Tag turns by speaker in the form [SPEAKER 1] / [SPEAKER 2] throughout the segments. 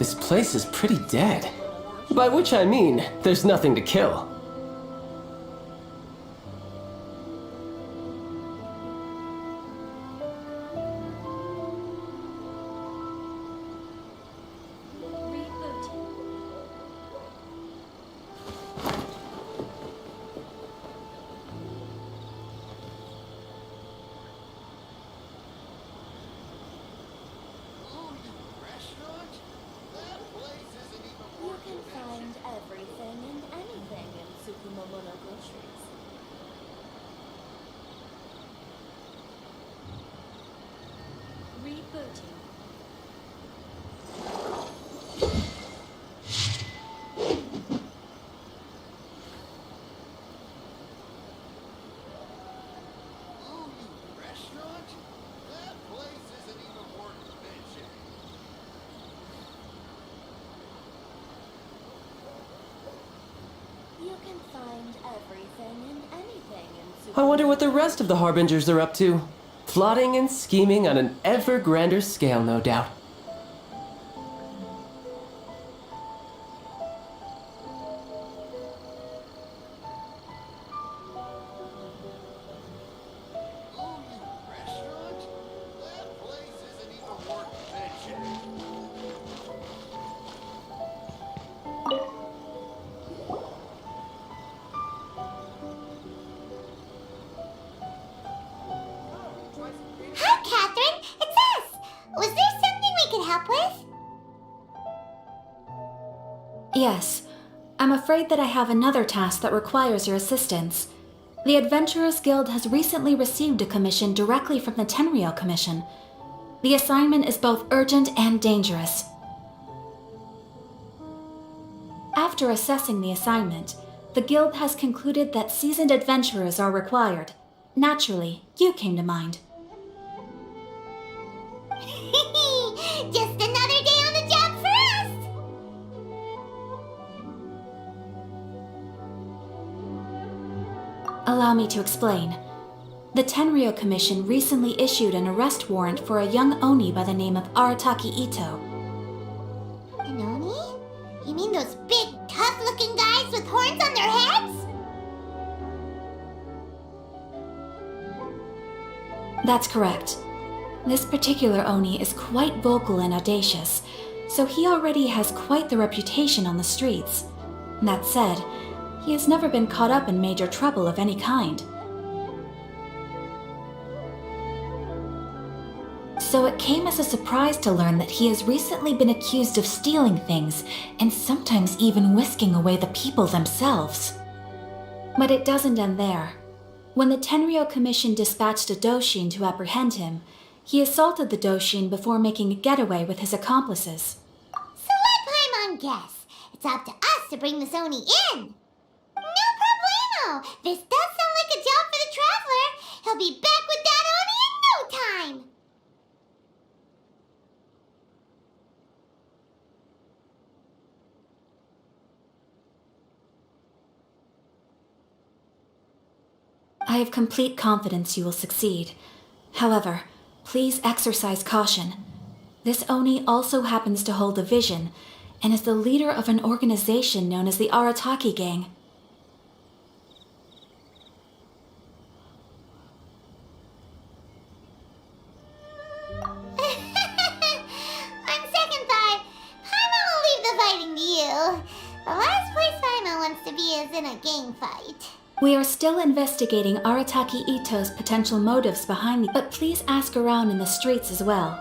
[SPEAKER 1] This place is pretty dead. By which I mean, there's nothing to kill. I wonder what the rest of the Harbingers are up to. Plotting and scheming on an ever grander scale, no doubt.
[SPEAKER 2] Yes. I'm afraid that I have another task that requires your assistance. The Adventurers Guild has recently received a commission directly from the Tenryou Commission. The assignment is both urgent and dangerous. After assessing the assignment, the Guild has concluded that seasoned adventurers are required. Naturally, you came to mind.
[SPEAKER 3] Just another day on the job for us!
[SPEAKER 2] Allow me to explain. The Tenryou Commission recently issued an arrest warrant for a young Oni by the name of Arataki Ito.
[SPEAKER 3] An Oni? You mean those big, tough-looking guys with horns on their heads?
[SPEAKER 2] That's correct. This particular Oni is quite vocal and audacious, so he already has quite the reputation on the streets. That said, he has never been caught up in major trouble of any kind. So it came as a surprise to learn that he has recently been accused of stealing things and sometimes even whisking away the people themselves. But it doesn't end there. When the Tenryou Commission dispatched a Doshin to apprehend him, he assaulted the Doshin before making a getaway with his accomplices.
[SPEAKER 3] So let Paimon guess. It's up to us to bring this Oni in. No problemo! This does sound like a job for the Traveler. He'll be back with that Oni in no time.
[SPEAKER 2] I have complete confidence you will succeed. However, please exercise caution. This Oni also happens to hold a vision, and is the leader of an organization known as the Arataki Gang.
[SPEAKER 3] On second thought, Paimon will leave the fighting to you. The last place Paimon wants to be is in a gang fight.
[SPEAKER 2] We are still investigating Arataki Ito's potential motives behind the... But please ask around in the streets as well.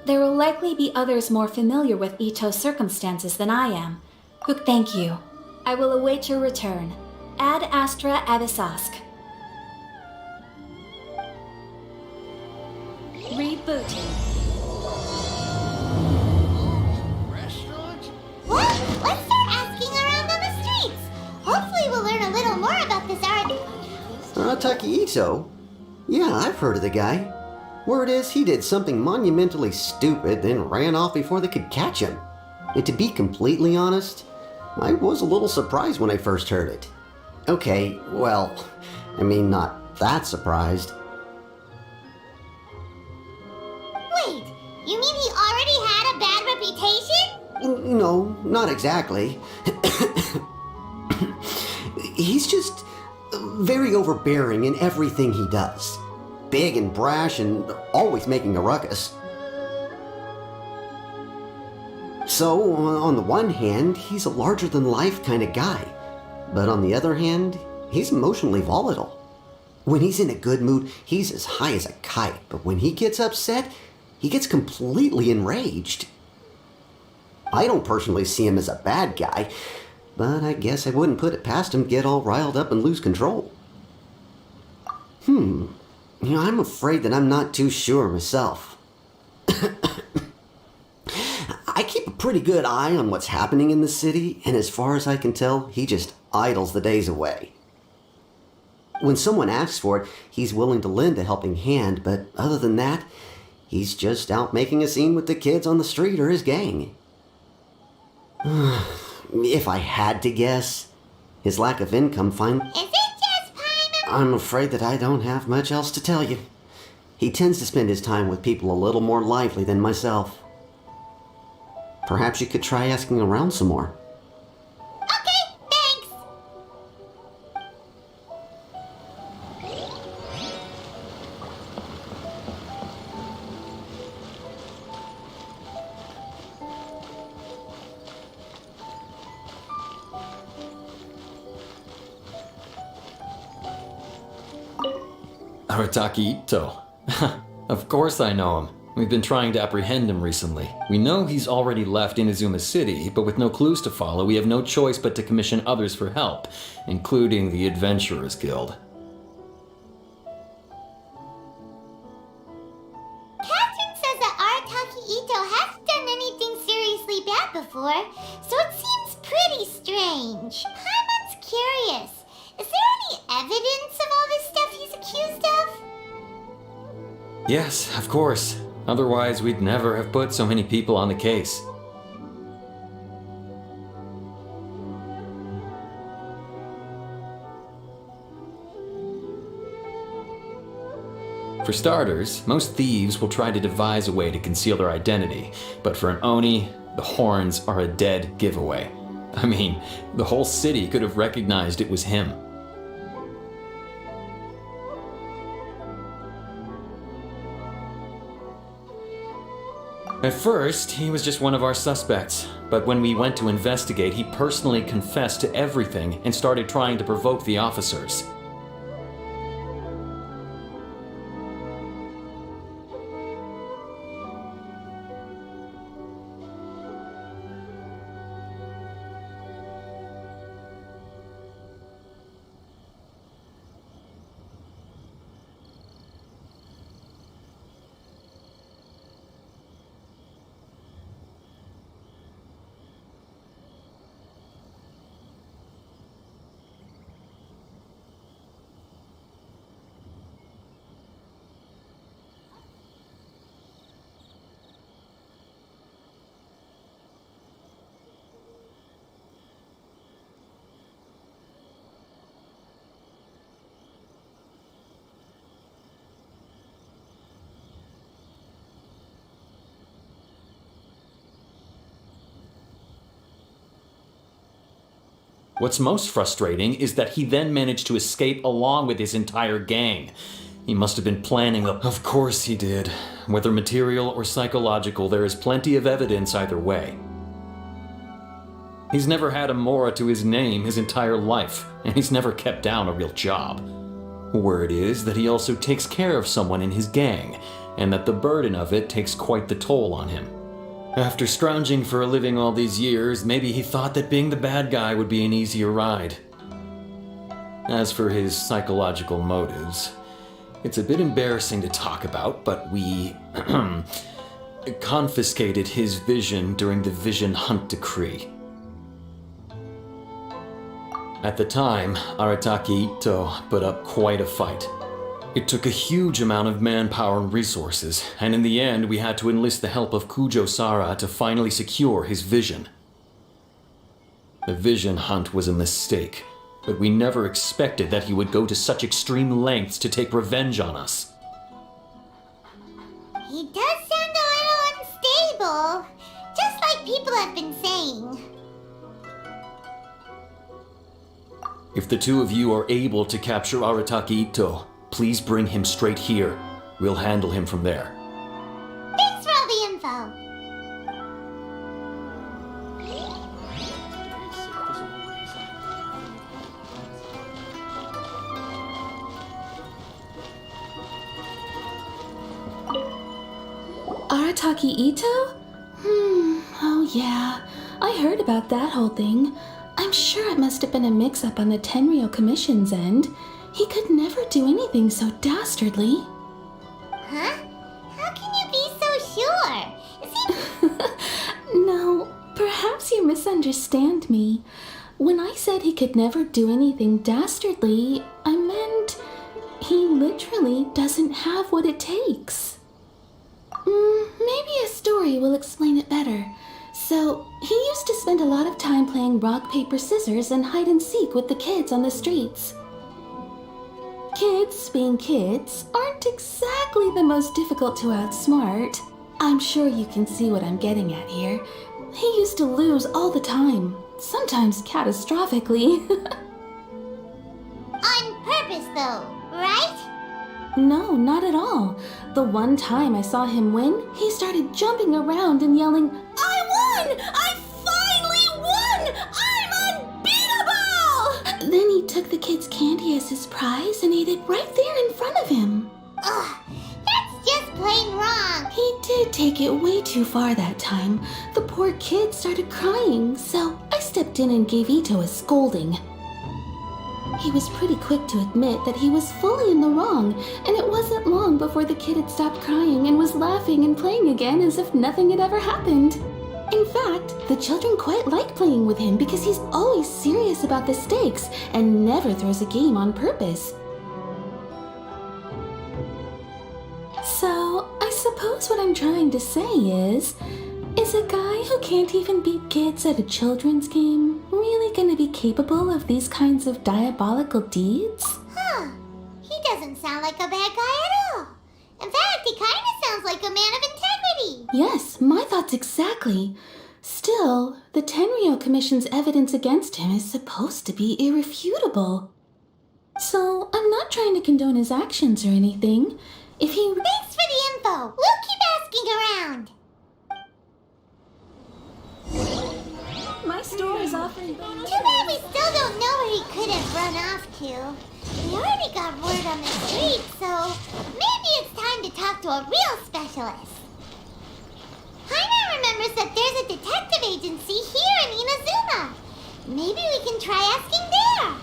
[SPEAKER 2] There will likely be others more familiar with Ito's circumstances than I am. Thank you. I will await your return. Ad Astra Abyssosque. Rebooting.
[SPEAKER 3] Well, let's start asking around on the streets. Hopefully we'll learn a little more about this art.
[SPEAKER 4] Arataki Ito? Yeah, I've heard of the guy. Word is he did something monumentally stupid, then ran off before they could catch him. And to be completely honest, I was a little surprised when I first heard it. Okay, well, I mean, not that surprised.
[SPEAKER 3] Wait, You mean he already had a bad reputation?
[SPEAKER 4] No, not exactly. He's just very overbearing in everything he does. Big and brash and always making a ruckus. So, on the one hand, he's a larger-than-life kind of guy. But on the other hand, he's emotionally volatile. When he's in a good mood, he's as high as a kite. But when he gets upset, he gets completely enraged. I don't personally see him as a bad guy, but I guess I wouldn't put it past him to get all riled up and lose control. I'm afraid that I'm not too sure myself. I keep a pretty good eye on what's happening in the city, and as far as I can tell, he just idles the days away. When someone asks for it, he's willing to lend a helping hand, but other than that, he's just out making a scene with the kids on the street or his gang. If I had to guess, his lack of income
[SPEAKER 3] Is it just Paimon?
[SPEAKER 4] I'm afraid that I don't have much else to tell you. He tends to spend his time with people a little more lively than myself. Perhaps you could try asking around some more.
[SPEAKER 3] Okay, thanks.
[SPEAKER 5] Arataki Ito. Of course I know him. We've been trying to apprehend him recently. We know he's already left Inazuma City, but with no clues to follow, we have no choice but to commission others for help, including the Adventurers Guild.
[SPEAKER 3] Catherine says that Arataki Ito hasn't done anything seriously bad before, so it seems pretty strange. Paimon's curious. Is there any evidence of all this stuff he's accused of?
[SPEAKER 5] Yes, of course. Otherwise, we'd never have put so many people on the case. For starters, most thieves will try to devise a way to conceal their identity, but for an Oni, the horns are a dead giveaway. I mean, the whole city could have recognized it was him. At first, he was just one of our suspects, but when we went to investigate, he personally confessed to everything and started trying to provoke the officers. What's most frustrating is that he then managed to escape along with his entire gang. He must have been planning the— Of course he did. Whether material or psychological, there is plenty of evidence either way. He's never had a Mora to his name his entire life, and he's never kept down a real job. Word is that he also takes care of someone in his gang, and that the burden of it takes quite the toll on him. After scrounging for a living all these years, maybe he thought that being the bad guy would be an easier ride. As for his psychological motives, it's a bit embarrassing to talk about, but we confiscated his vision during the Vision Hunt Decree. At the time, Arataki Ito put up quite a fight. It took a huge amount of manpower and resources, and in the end we had to enlist the help of Kujo-Sara to finally secure his vision. The Vision Hunt was a mistake, but we never expected that he would go to such extreme lengths to take revenge on us.
[SPEAKER 3] He does sound a little people have been saying.
[SPEAKER 5] If the two of you are able to capture Arataki Ito, please bring him straight here. We'll handle him from there.
[SPEAKER 3] Thanks for all the info.
[SPEAKER 2] Arataki Ito? Oh yeah. I heard about that whole thing. I'm sure it must have been a mix-up on the Tenryou Commission's end. He could never do anything so dastardly.
[SPEAKER 3] Huh? How can you be so sure? Is he...
[SPEAKER 2] No, perhaps you misunderstand me. When I said he could never do anything dastardly, I meant he literally doesn't have what it takes. Maybe a story will explain it better. So, he used to spend a lot of time playing rock, paper, scissors and hide and seek with the kids on the streets. Kids, being kids, aren't exactly the most difficult to outsmart. I'm sure you can see what I'm getting at here. He used to lose all the time, sometimes catastrophically.
[SPEAKER 3] On purpose, though, right?
[SPEAKER 2] No, not at all. The one time I saw him win, he started jumping around and yelling, "I won! I finally won! I'm unbeatable!" Then he took the kid's candy as his prize and ate it right there in front of him.
[SPEAKER 3] Ugh, that's just plain wrong.
[SPEAKER 2] He did take it way too far that time. The poor kid started crying, so I stepped in and gave Ito a scolding. He was pretty quick to admit that he was fully in the wrong, and it wasn't long before the kid had stopped crying and was laughing and playing again as if nothing had ever happened. In fact, the children quite like playing with him because he's always serious about the stakes and never throws a game on purpose. So, I suppose what I'm trying to say is a guy who can't even beat kids at a children's game really gonna be capable of these kinds of diabolical deeds?
[SPEAKER 3] Huh. He doesn't sound like a bad guy at all. In fact, he kind of sounds like a man of integrity.
[SPEAKER 2] Yes, my thoughts exactly. Still, the Tenryou Commission's evidence against him is supposed to be irrefutable. So, I'm not trying to condone his actions or anything. If he...
[SPEAKER 3] Thanks for the info. We'll keep asking around.
[SPEAKER 2] My store is offering...
[SPEAKER 3] Too bad we still don't know where he could have run off to. We already got word on the street, so maybe it's time to talk to a real specialist. Haina remembers that there's a detective agency here in Inazuma. Maybe we can try asking there.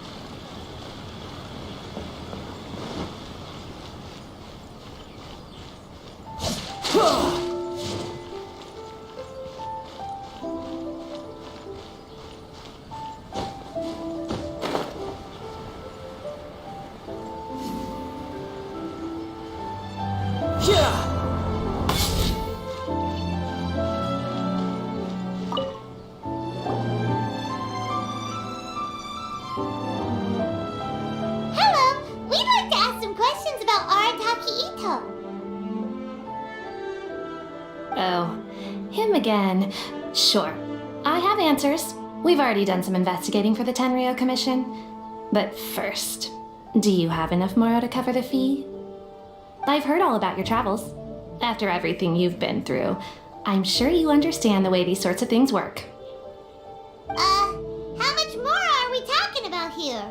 [SPEAKER 3] Hello, we'd like to ask some questions about Arataki Ito.
[SPEAKER 2] Oh, him again. Sure. I have answers. We've already done some investigating for the Tenryou Commission. But first, do you have enough Moro to cover the fee? I've heard all about your travels. After everything you've been through, I'm sure you understand the way these sorts of things work.
[SPEAKER 3] How much more are we talking about here?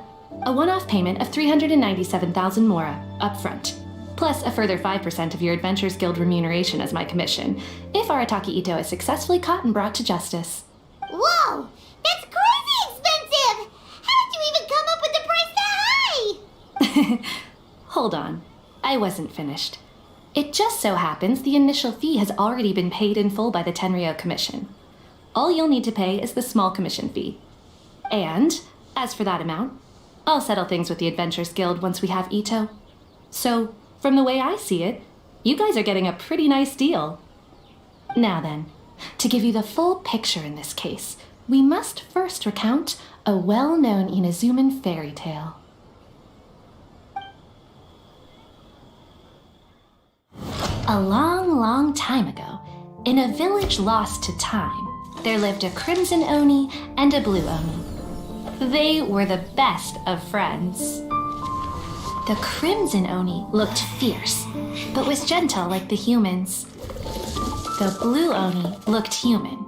[SPEAKER 2] A one-off payment of 397,000 Mora, up front. Plus a further 5% of your Adventures Guild remuneration as my commission, if Arataki Ito is successfully caught and brought to justice.
[SPEAKER 3] Whoa! That's crazy expensive! How did you even come up with the price that high?
[SPEAKER 2] Hold on. I wasn't finished. It just so happens the initial fee has already been paid in full by the Tenryou Commission. All you'll need to pay is the small commission fee. And, as for that amount, I'll settle things with the Adventures Guild once we have Ito. So, from the way I see it, you guys are getting a pretty nice deal. Now then, to give you the full picture in this case, we must first recount a well-known Inazuman fairy tale. A long, long time ago, in a village lost to time, there lived a crimson Oni and a blue Oni. They were the best of friends. The crimson Oni looked fierce, but was gentle like the humans. The blue Oni looked human,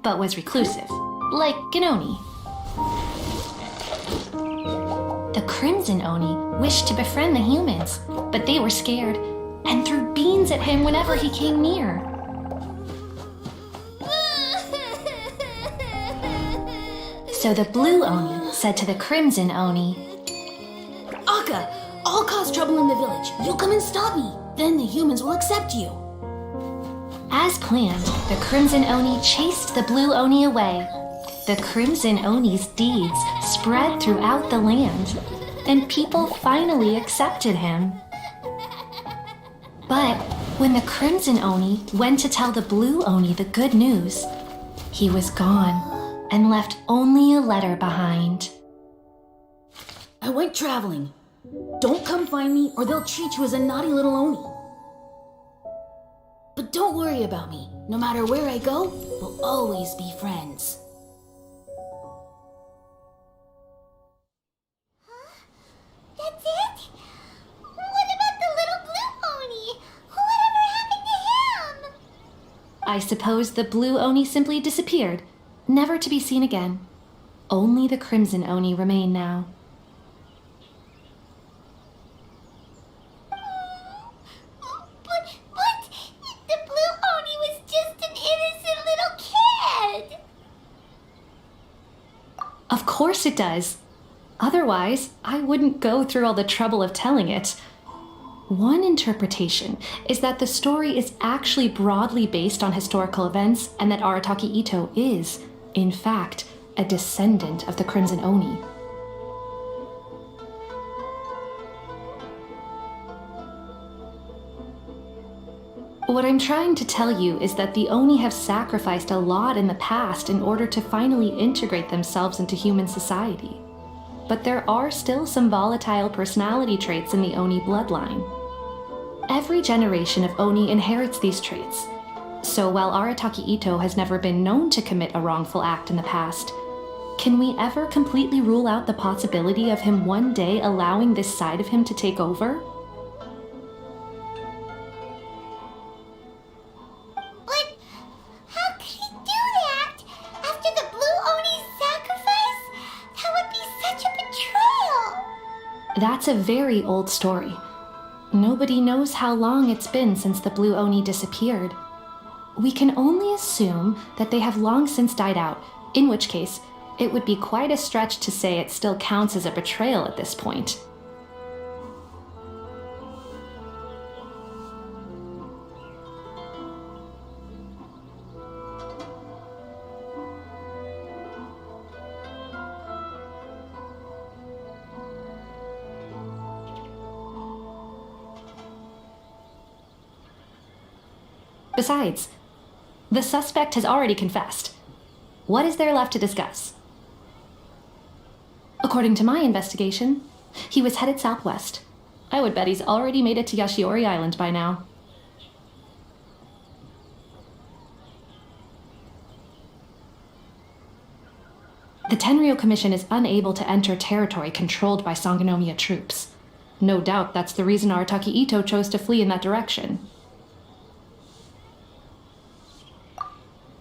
[SPEAKER 2] but was reclusive, like an Oni. The crimson Oni wished to befriend the humans, but they were scared and threw beans at him whenever he came near. So the blue Oni said to the crimson Oni,
[SPEAKER 6] Akka, I'll cause trouble in the village. You come and stop me. Then the humans will accept you.
[SPEAKER 2] As planned, the crimson Oni chased the blue Oni away. The crimson Oni's deeds spread throughout the land, and people finally accepted him. But when the crimson Oni went to tell the blue Oni the good news, he was gone and left only a letter behind.
[SPEAKER 6] I went traveling. Don't come find me or they'll treat you as a naughty little Oni. But don't worry about me. No matter where I go, we'll always be friends.
[SPEAKER 3] That's it? What about the little blue Oni? Whatever happened to him?
[SPEAKER 2] I suppose the blue Oni simply disappeared, never to be seen again. Only the crimson Oni remain now.
[SPEAKER 3] But the blue Oni was just an innocent little kid.
[SPEAKER 2] Of course it does. Otherwise, I wouldn't go through all the trouble of telling it. One interpretation is that the story is actually broadly based on historical events and that Arataki Ito is, in fact, a descendant of the Crimson Oni. What I'm trying to tell you is that the Oni have sacrificed a lot in the past in order to finally integrate themselves into human society. But there are still some volatile personality traits in the Oni bloodline. Every generation of Oni inherits these traits. So while Arataki Ito has never been known to commit a wrongful act in the past, can we ever completely rule out the possibility of him one day allowing this side of him to take over?
[SPEAKER 3] But how could he do that? After the blue Oni's sacrifice? That would be such a betrayal.
[SPEAKER 2] That's a very old story. Nobody knows how long it's been since the blue Oni disappeared. We can only assume that they have long since died out, in which case, it would be quite a stretch to say it still counts as a betrayal at this point. Besides, the suspect has already confessed. What is there left to discuss? According to my investigation, he was headed southwest. I would bet he's already made it to Yashiori Island by now. The Tenryou Commission is unable to enter territory controlled by Sangonomiya troops. No doubt that's the reason Arataki Ito chose to flee in that direction.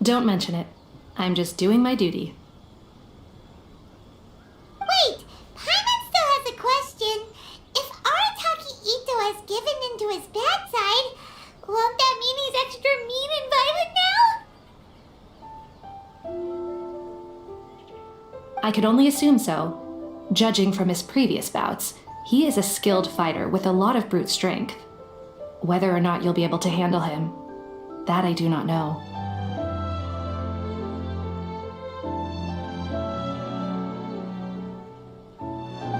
[SPEAKER 2] Don't mention it. I'm just doing my duty.
[SPEAKER 3] Wait, Paimon still has a question. If Arataki Ito has given into his bad side, won't that mean he's extra mean and violent now?
[SPEAKER 2] I could only assume so. Judging from his previous bouts, he is a skilled fighter with a lot of brute strength. Whether or not you'll be able to handle him, that I do not know.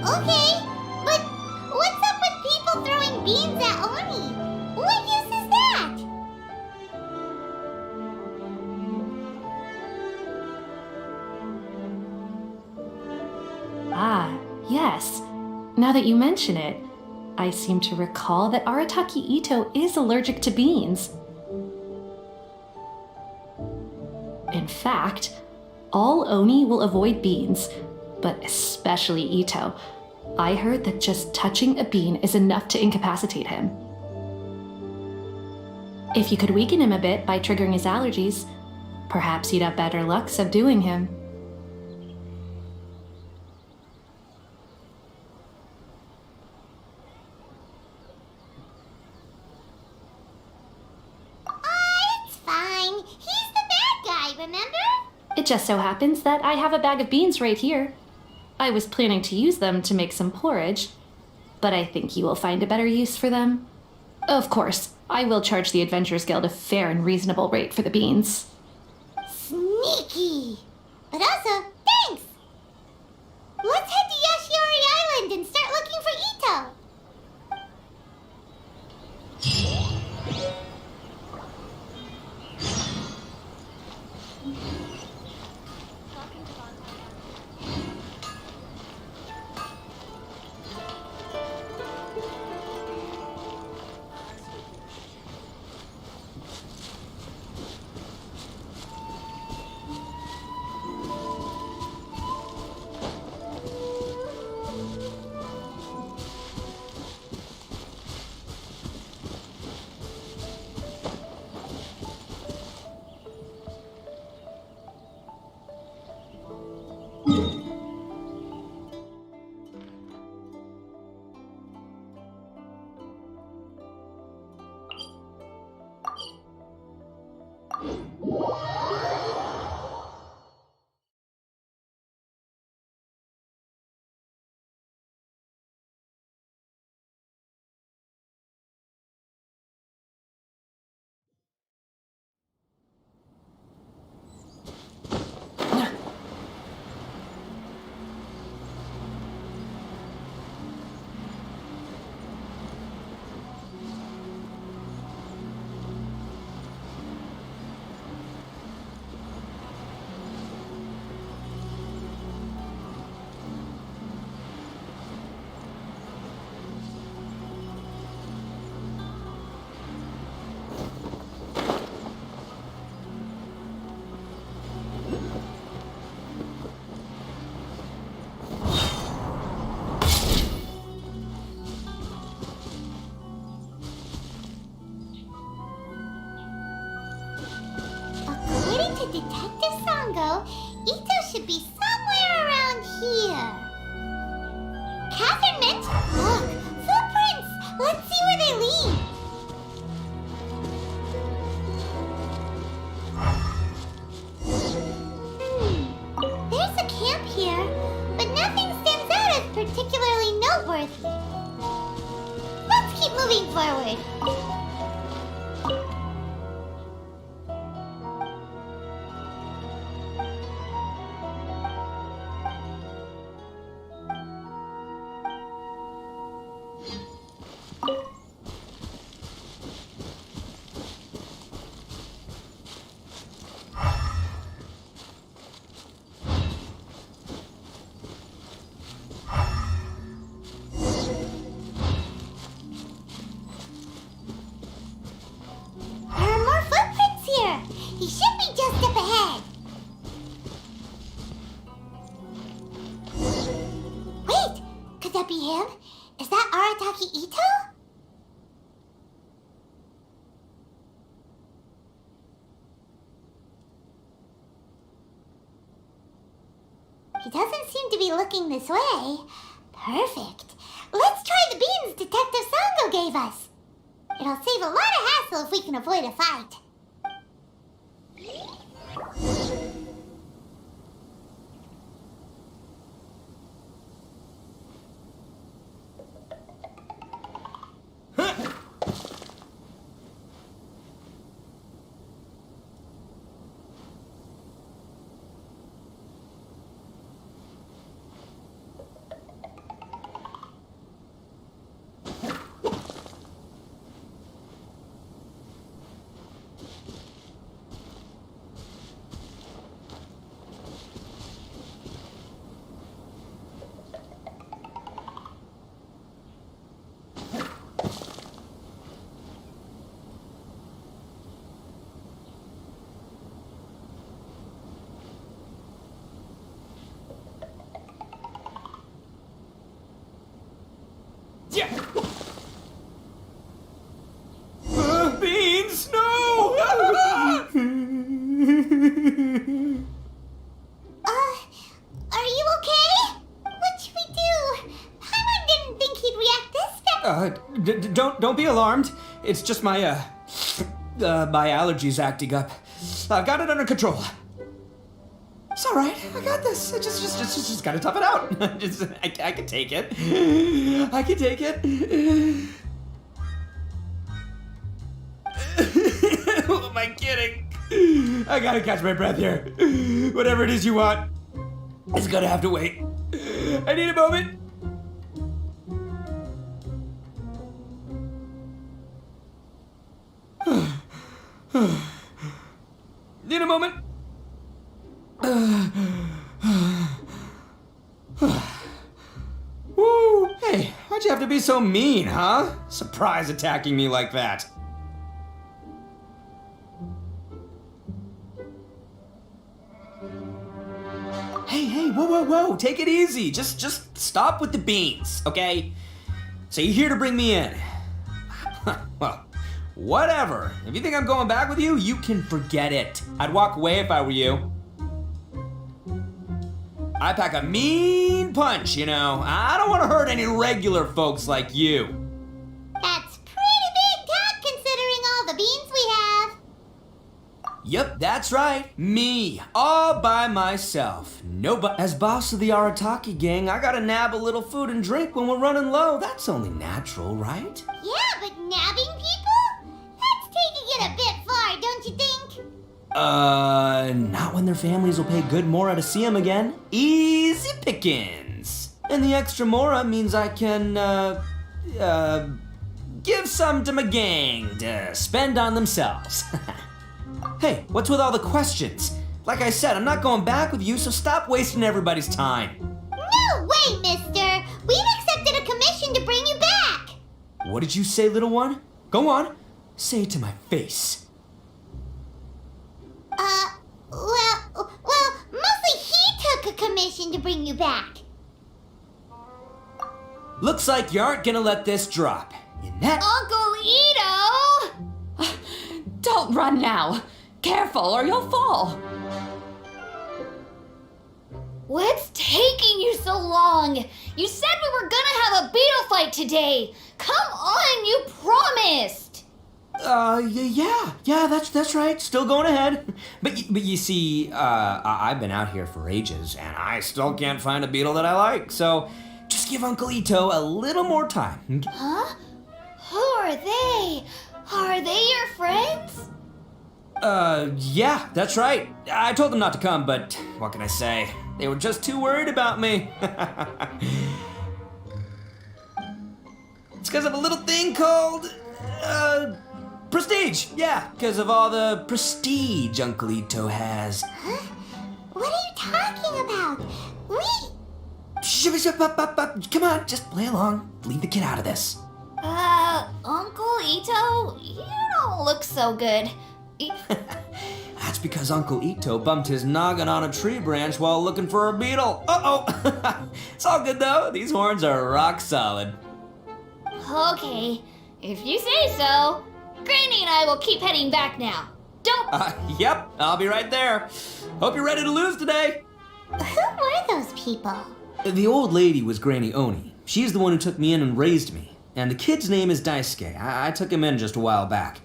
[SPEAKER 3] Okay, but what's up with people throwing beans at Oni? What use is that?
[SPEAKER 2] Ah, yes. Now that you mention it, I seem to recall that Arataki Ito is allergic to beans.
[SPEAKER 7] In fact, all Oni will avoid beans, but especially Ito. I heard that just touching a bean is enough to incapacitate him. If you could weaken him a bit by triggering his allergies, perhaps you'd have better luck subduing him.
[SPEAKER 3] It's fine. He's the bad guy, remember?
[SPEAKER 7] It just so happens that I have a bag of beans right here. I was planning to use them to make some porridge, but I think you will find a better use for them. Of course, I will charge the Adventurers Guild a fair and reasonable rate for the beans.
[SPEAKER 3] Sneaky. But also, thanks. Let's head to Yashiori Island and start looking for Ito. According to Detective Sango, Ito should be somewhere around here. Catherine Mint? Look, footprints! Let's see where they lead. There's a camp here, but nothing stands out as particularly noteworthy. Let's keep moving forward. There are more footprints here. He should be just up ahead. Wait, could that be him? Is that Arataki Ito? He doesn't seem to be looking this way. Perfect. Let's try the beans Detective Sango gave us. It'll save a lot of hassle if we can avoid a fight. Are you okay? What should we do? Paimon didn't think he'd react this fast.
[SPEAKER 8] Don't be alarmed. It's just my my allergies acting up. I've got it under control. It's all right. I got this. I just gotta tough it out. I can take it. I can take it. Who am I kidding? I gotta catch my breath here. Whatever it is you want, it's gonna have to wait. I need a moment. Need a moment. Woo! Hey, why'd you have to be so mean, huh? Surprise attacking me like that. Hey, whoa, take it easy. Just stop with the beans, okay? So you're here to bring me in. Well, whatever. If you think I'm going back with you, you can forget it. I'd walk away if I were you. I pack a mean punch, you know. I don't want to hurt any regular folks like you.
[SPEAKER 3] That's pretty big talk considering all the beans we have.
[SPEAKER 8] Yep, that's right. Me, all by myself. Nobody. As boss of the Arataki gang, I gotta nab a little food and drink when we're running low. That's only natural, right?
[SPEAKER 3] Yeah, but nabbing people? That's taking it a bit far, don't you think?
[SPEAKER 8] Not when their families will pay good mora to see them again. Easy pickings. And the extra mora means I can, give some to my gang to spend on themselves. Hey, what's with all the questions? Like I said, I'm not going back with you, so stop wasting everybody's time.
[SPEAKER 3] No way, mister! We've accepted a commission to bring you back!
[SPEAKER 8] What did you say, little one? Go on. Say it to my face.
[SPEAKER 3] Well, mostly he took a commission to bring you back.
[SPEAKER 8] Looks like you aren't gonna let this drop. In that...
[SPEAKER 3] Uncle Ito!
[SPEAKER 9] Don't run now. Careful or you'll fall.
[SPEAKER 6] What's taking you so long? You said we were gonna have a beetle fight today. Come on, you promised.
[SPEAKER 8] Yeah, that's right. Still going ahead. But you see, I've been out here for ages, and I still can't find a beetle that I like. So just give Uncle Ito a little more time.
[SPEAKER 6] Huh? Who are they? Are they your friends?
[SPEAKER 8] Yeah, that's right. I told them not to come, but what can I say? They were just too worried about me. It's because of a little thing called, prestige. Yeah, because of all the prestige Uncle Ito has.
[SPEAKER 3] Huh? What are you talking about?
[SPEAKER 8] Come on, just play along. Leave the kid out of this.
[SPEAKER 6] Uncle Ito, you don't look so good.
[SPEAKER 8] That's because Uncle Ito bumped his noggin on a tree branch while looking for a beetle. Uh-oh. It's all good, though. These horns are rock solid.
[SPEAKER 6] Okay, if you say so. Granny and I will keep heading back now. Don't...
[SPEAKER 8] Yep, I'll be right there. Hope you're ready to lose today.
[SPEAKER 3] Who were those people?
[SPEAKER 8] The old lady was Granny Oni. She's the one who took me in and raised me. And the kid's name is Daisuke. I took him in just a while back.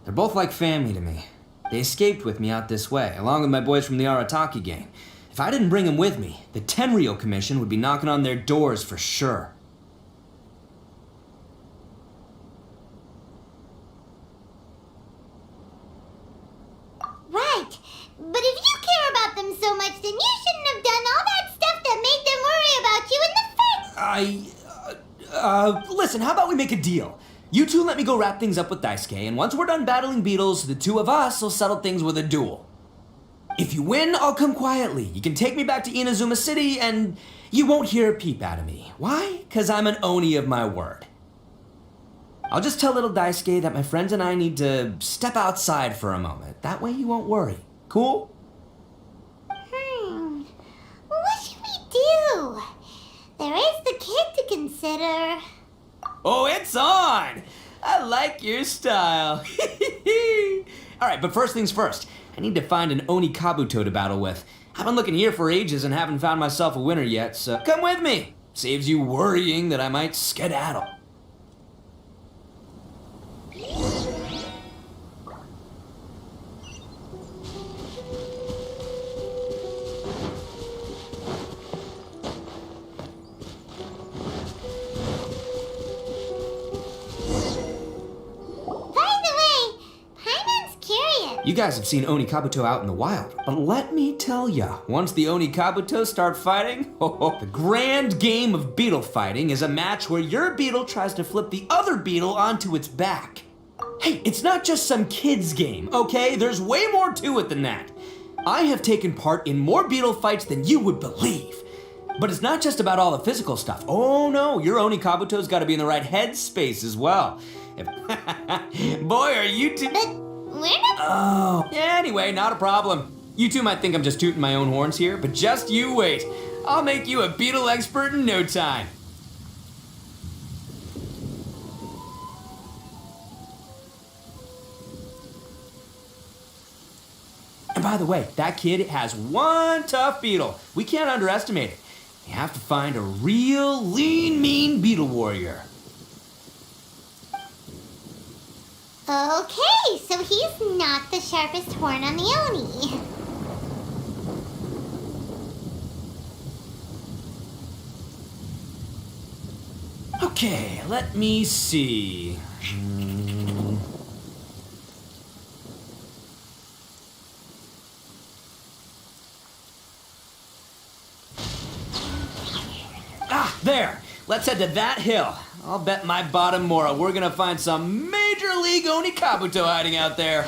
[SPEAKER 8] They're both like family to me. They escaped with me out this way, along with my boys from the Arataki gang. If I didn't bring them with me, the Tenryou Commission would be knocking on their doors for sure.
[SPEAKER 3] Right. But if you care about them so much, then you shouldn't have done all that stuff that made them worry about you in the first...
[SPEAKER 8] Listen, how about we make a deal? You two let me go wrap things up with Daisuke, and once we're done battling beetles, the two of us will settle things with a duel. If you win, I'll come quietly. You can take me back to Inazuma City, and you won't hear a peep out of me. Why? 'Cause I'm an Oni of my word. I'll just tell little Daisuke that my friends and I need to step outside for a moment. That way he won't worry. Cool?
[SPEAKER 3] What should we do? There is the kid to consider.
[SPEAKER 8] Oh, it's on! I like your style. Alright, but first things first. I need to find an Oni Kabuto to battle with. I've been looking here for ages and haven't found myself a winner yet, so come with me. Saves you worrying that I might skedaddle. You guys have seen Oni Kabuto out in the wild, but let me tell ya, once the Oni Kabuto start fighting, the grand game of beetle fighting is a match where your beetle tries to flip the other beetle onto its back. Hey, it's not just some kid's game, okay? There's way more to it than that. I have taken part in more beetle fights than you would believe. But it's not just about all the physical stuff. Oh no, your Oni Kabuto's gotta be in the right headspace as well. Boy, are you two... Oh, yeah, anyway, not a problem. You two might think I'm just tooting my own horns here, but just you wait. I'll make you a beetle expert in no time. And by the way, that kid has one tough beetle. We can't underestimate it. You have to find a real lean, mean beetle warrior.
[SPEAKER 3] Okay, so he's not the sharpest horn on the Oni.
[SPEAKER 8] Okay, let me see. Ah, there! Let's head to that hill. I'll bet my bottom moral we're gonna find some Major League Oni Kabuto hiding out there.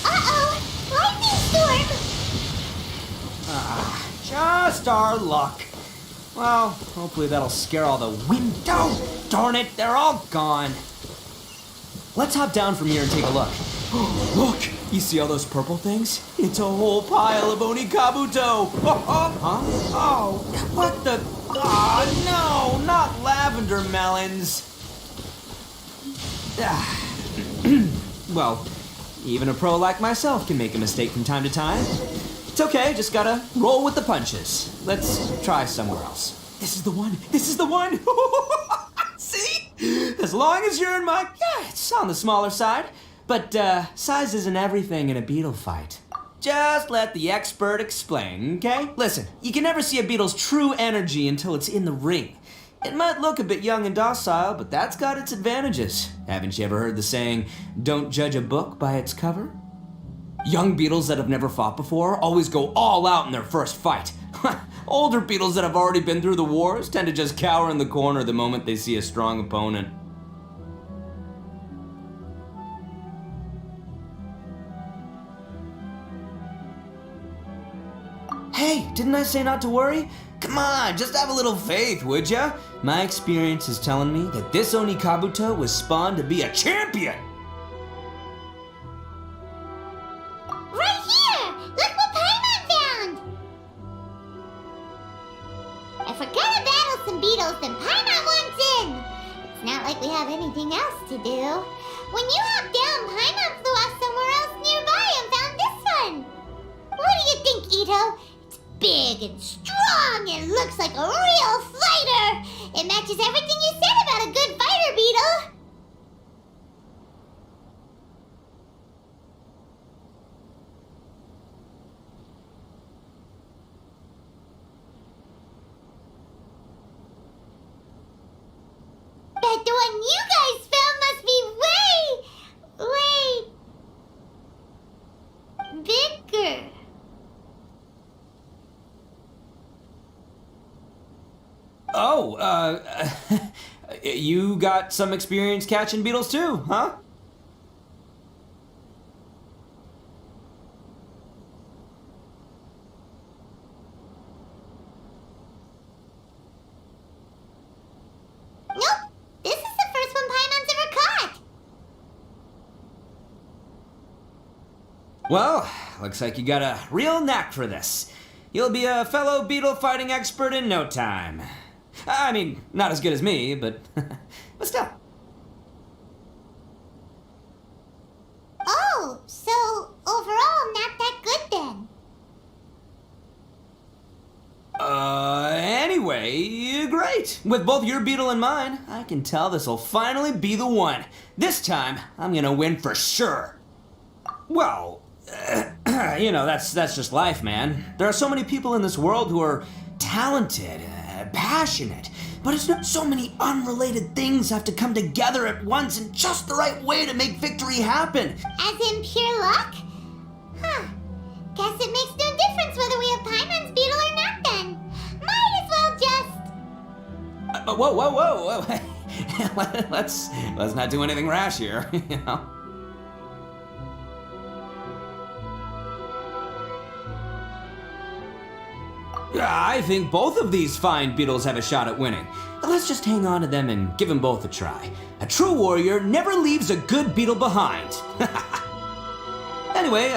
[SPEAKER 3] Uh-oh! Lightning storm!
[SPEAKER 8] Just our luck. Well, hopefully that'll scare all the wind. Oh, darn it, they're all gone. Let's hop down from here and take a look. Look! You see all those purple things? It's a whole pile of Oni Kabuto! Huh? Oh, what the... Oh, no! Not lavender melons! Well, even a pro like myself can make a mistake from time to time. It's okay, just gotta roll with the punches. Let's try somewhere else. This is the one! This is the one! See? As long as you're in my... Yeah, it's on the smaller side. But size isn't everything in a beetle fight. Just let the expert explain, okay? Listen, you can never see a beetle's true energy until it's in the ring. It might look a bit young and docile, but that's got its advantages. Haven't you ever heard the saying, don't judge a book by its cover? Young beetles that have never fought before always go all out in their first fight. Older beetles that have already been through the wars tend to just cower in the corner the moment they see a strong opponent. Hey, didn't I say not to worry? Come on, just have a little faith, would ya? My experience is telling me that this Oni Kabuto was spawned to be a champion!
[SPEAKER 3] Right here! Look what Paimon found! If we're gonna battle some beetles, then Paimon wants in! It's not like we have anything else to do. When you hopped down, Paimon flew off somewhere else nearby and found this one! What do you think, Ito? Big and strong and looks like a real fighter. It matches everything you said about a good fighter, Beetle. Bet the one you guys found must be way bigger.
[SPEAKER 8] Oh, you got some experience catching beetles too, huh?
[SPEAKER 3] Nope, this is the first one Paimon's ever caught.
[SPEAKER 8] Well, looks like you got a real knack for this. You'll be a fellow beetle fighting expert in no time. I mean, not as good as me, but but still.
[SPEAKER 3] Oh, so overall not that good then.
[SPEAKER 8] Anyway, great. With both your beetle and mine, I can tell this'll finally be the one. This time, I'm gonna win for sure. Well, that's just life, man. There are so many people in this world who are talented, passionate, but it's not so many unrelated things have to come together at once in just the right way to make victory happen.
[SPEAKER 3] As in pure luck? Huh. Guess it makes no difference whether we have Paimon's beetle or not then. Might as well just...
[SPEAKER 8] Whoa. let's not do anything rash here, you know? I think both of these fine beetles have a shot at winning. Let's just hang on to them and give them both a try. A true warrior never leaves a good beetle behind. Anyway,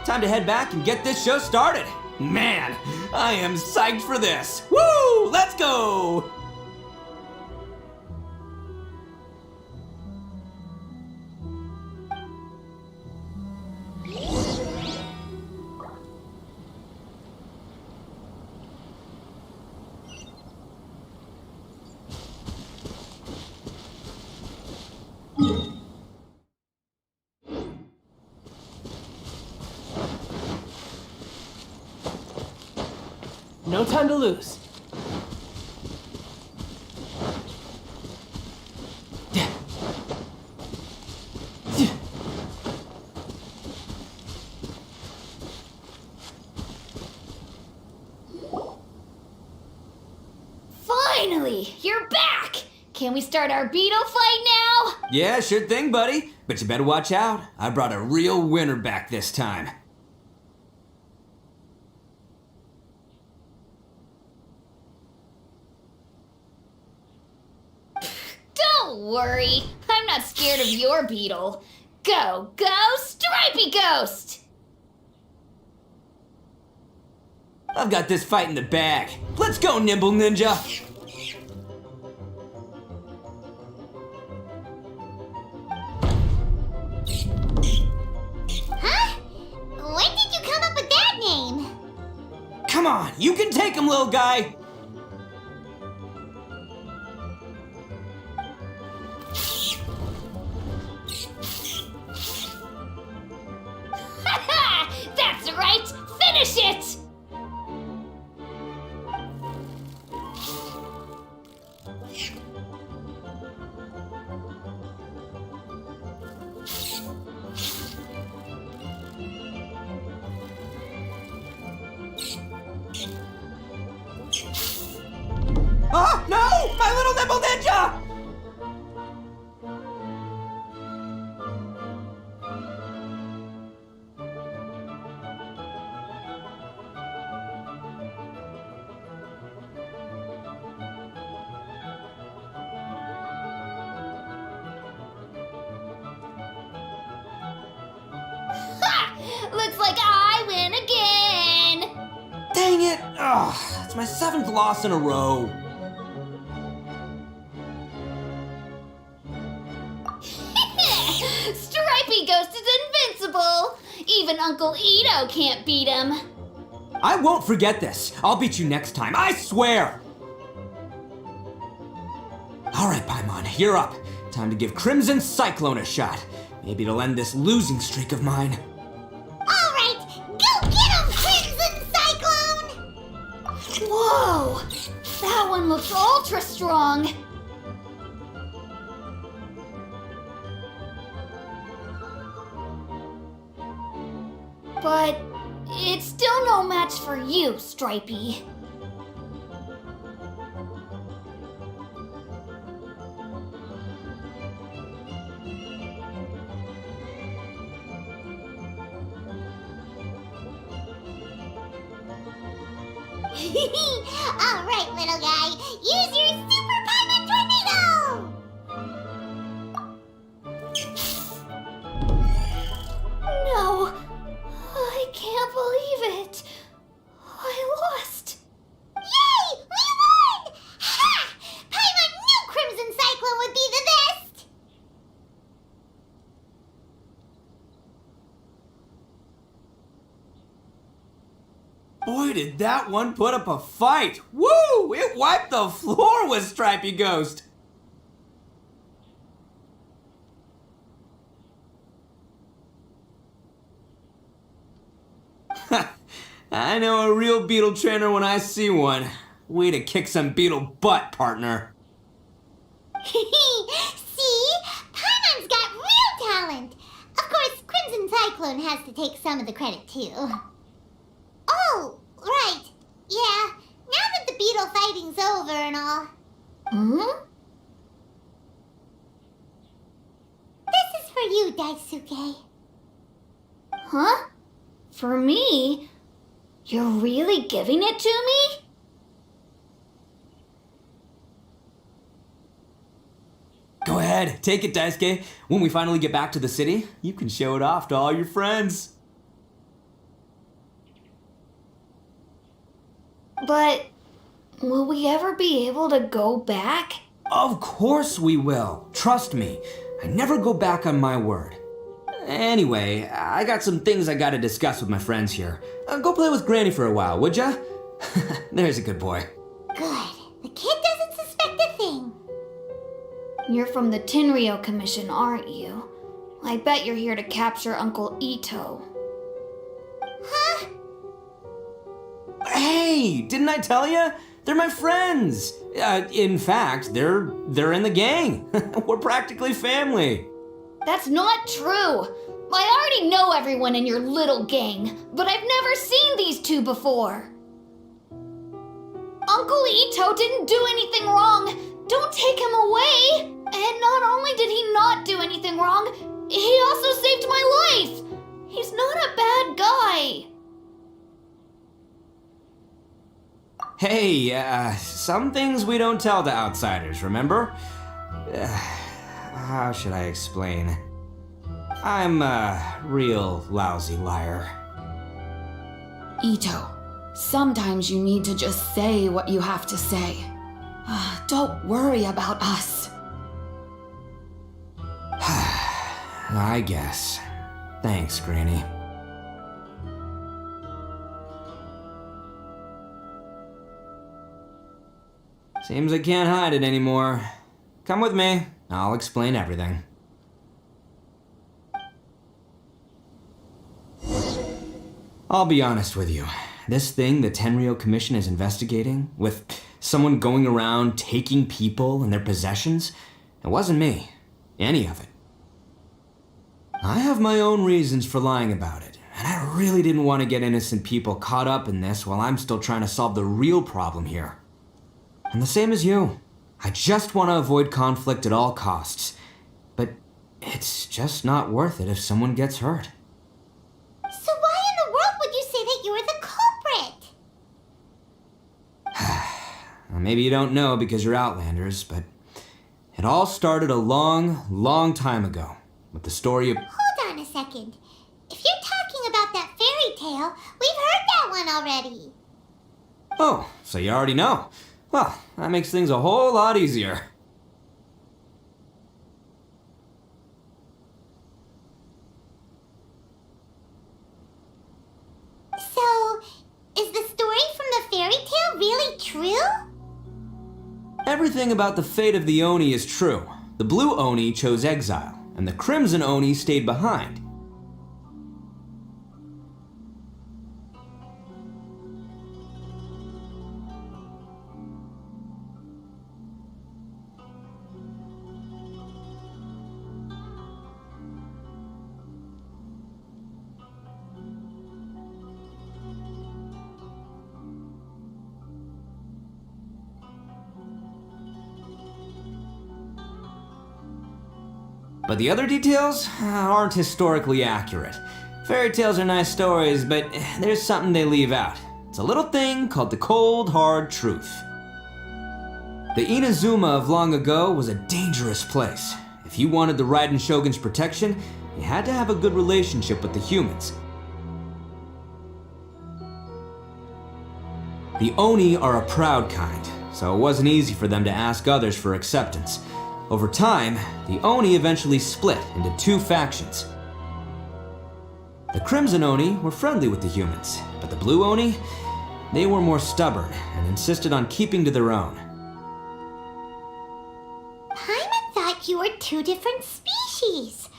[SPEAKER 8] time to head back and get this show started. Man, I am psyched for this. Woo! Let's go!
[SPEAKER 1] No time to lose.
[SPEAKER 6] Finally, you're back! Can we start our beetle fight now?
[SPEAKER 8] Yeah, sure thing, buddy. But you better watch out. I brought a real winner back this time.
[SPEAKER 6] Don't worry, I'm not scared of your beetle. Go, Stripey Ghost!
[SPEAKER 8] I've got this fight in the bag. Let's go, Nimble Ninja!
[SPEAKER 3] Huh? When did you come up with that name?
[SPEAKER 8] Come on, you can take him, little guy!
[SPEAKER 6] That's right! Finish it!
[SPEAKER 8] Ah, no! My little Nimble Ninja!
[SPEAKER 6] Ha! Looks like I win again!
[SPEAKER 8] Dang it! Ugh, it's my 7th loss in a row.
[SPEAKER 6] Stripey Ghost is invincible! Even Uncle Ito can't beat him.
[SPEAKER 8] I won't forget this. I'll beat you next time, I swear! Alright, Paimon, you're up. Time to give Crimson Cyclone a shot. Maybe it'll end this losing streak of mine.
[SPEAKER 3] Alright, go get him, Crimson Cyclone!
[SPEAKER 6] Whoa! That one looks ultra strong. But it's still no match for you, Stripey.
[SPEAKER 3] Alright, little guy, use your Super Paimon Tornado!
[SPEAKER 6] No, I can't believe it. I
[SPEAKER 8] Boy, did that one put up a fight! Woo! It wiped the floor with Stripey Ghost! I know a real beetle trainer when I see one. Way to kick some beetle butt, partner.
[SPEAKER 3] See? Paimon's got real talent. Of course, Crimson Cyclone has to take some of the credit, too. Oh, right. Yeah, now that the beetle fighting's over and all.
[SPEAKER 6] Hmm?
[SPEAKER 3] This is for you, Daisuke.
[SPEAKER 6] Huh? For me? You're really giving it to me?
[SPEAKER 8] Go ahead, take it, Daisuke. When we finally get back to the city, you can show it off to all your friends.
[SPEAKER 6] But will we ever be able to go back?
[SPEAKER 8] Of course we will. Trust me. I never go back on my word. Anyway, I got some things I gotta discuss with my friends here. Go play with Granny for a while, would ya? There's a good boy.
[SPEAKER 3] Good. The kid doesn't suspect a thing.
[SPEAKER 6] You're from the Tenryou Commission, aren't you? I bet you're here to capture Uncle Ito.
[SPEAKER 3] Huh?
[SPEAKER 8] Hey, didn't I tell ya? They're my friends. In fact, they're in the gang. We're practically family.
[SPEAKER 6] That's not true! I already know everyone in your little gang, but I've never seen these two before. Uncle Ito didn't do anything wrong. Don't take him away! And not only did he not do anything wrong, he also saved my life! He's not a bad guy.
[SPEAKER 8] Hey, some things we don't tell to outsiders, remember? How should I explain? I'm a real lousy liar.
[SPEAKER 9] Ito, sometimes you need to just say what you have to say. Don't worry about us.
[SPEAKER 8] I guess. Thanks, Granny. Seems I can't hide it anymore. Come with me. I'll explain everything. I'll be honest with you. This thing the Tenryou Commission is investigating, with someone going around taking people and their possessions, it wasn't me. Any of it. I have my own reasons for lying about it, and I really didn't want to get innocent people caught up in this while I'm still trying to solve the real problem here. And the same as you. I just want to avoid conflict at all costs. But it's just not worth it if someone gets hurt.
[SPEAKER 3] So why in the world would you say that you were the culprit?
[SPEAKER 8] Well, maybe you don't know because you're Outlanders, but it all started a long, long time ago with the story of...
[SPEAKER 3] Hold on a second. If you're talking about that fairy tale, we've heard that one already.
[SPEAKER 8] Oh, so you already know. Well, that makes things a whole lot easier.
[SPEAKER 3] So, is the story from the fairy tale really true?
[SPEAKER 8] Everything about the fate of the Oni is true. The blue Oni chose exile, and the crimson Oni stayed behind. But the other details aren't historically accurate. Fairy tales are nice stories, but there's something they leave out. It's a little thing called the cold, hard truth. The Inazuma of long ago was a dangerous place. If you wanted the Raiden Shogun's protection, you had to have a good relationship with the humans. The Oni are a proud kind, so it wasn't easy for them to ask others for acceptance. Over time, the Oni eventually split into two factions. The Crimson Oni were friendly with the humans, but the Blue Oni, They were more stubborn and insisted on keeping to their own.
[SPEAKER 3] Paimon thought you were two different species.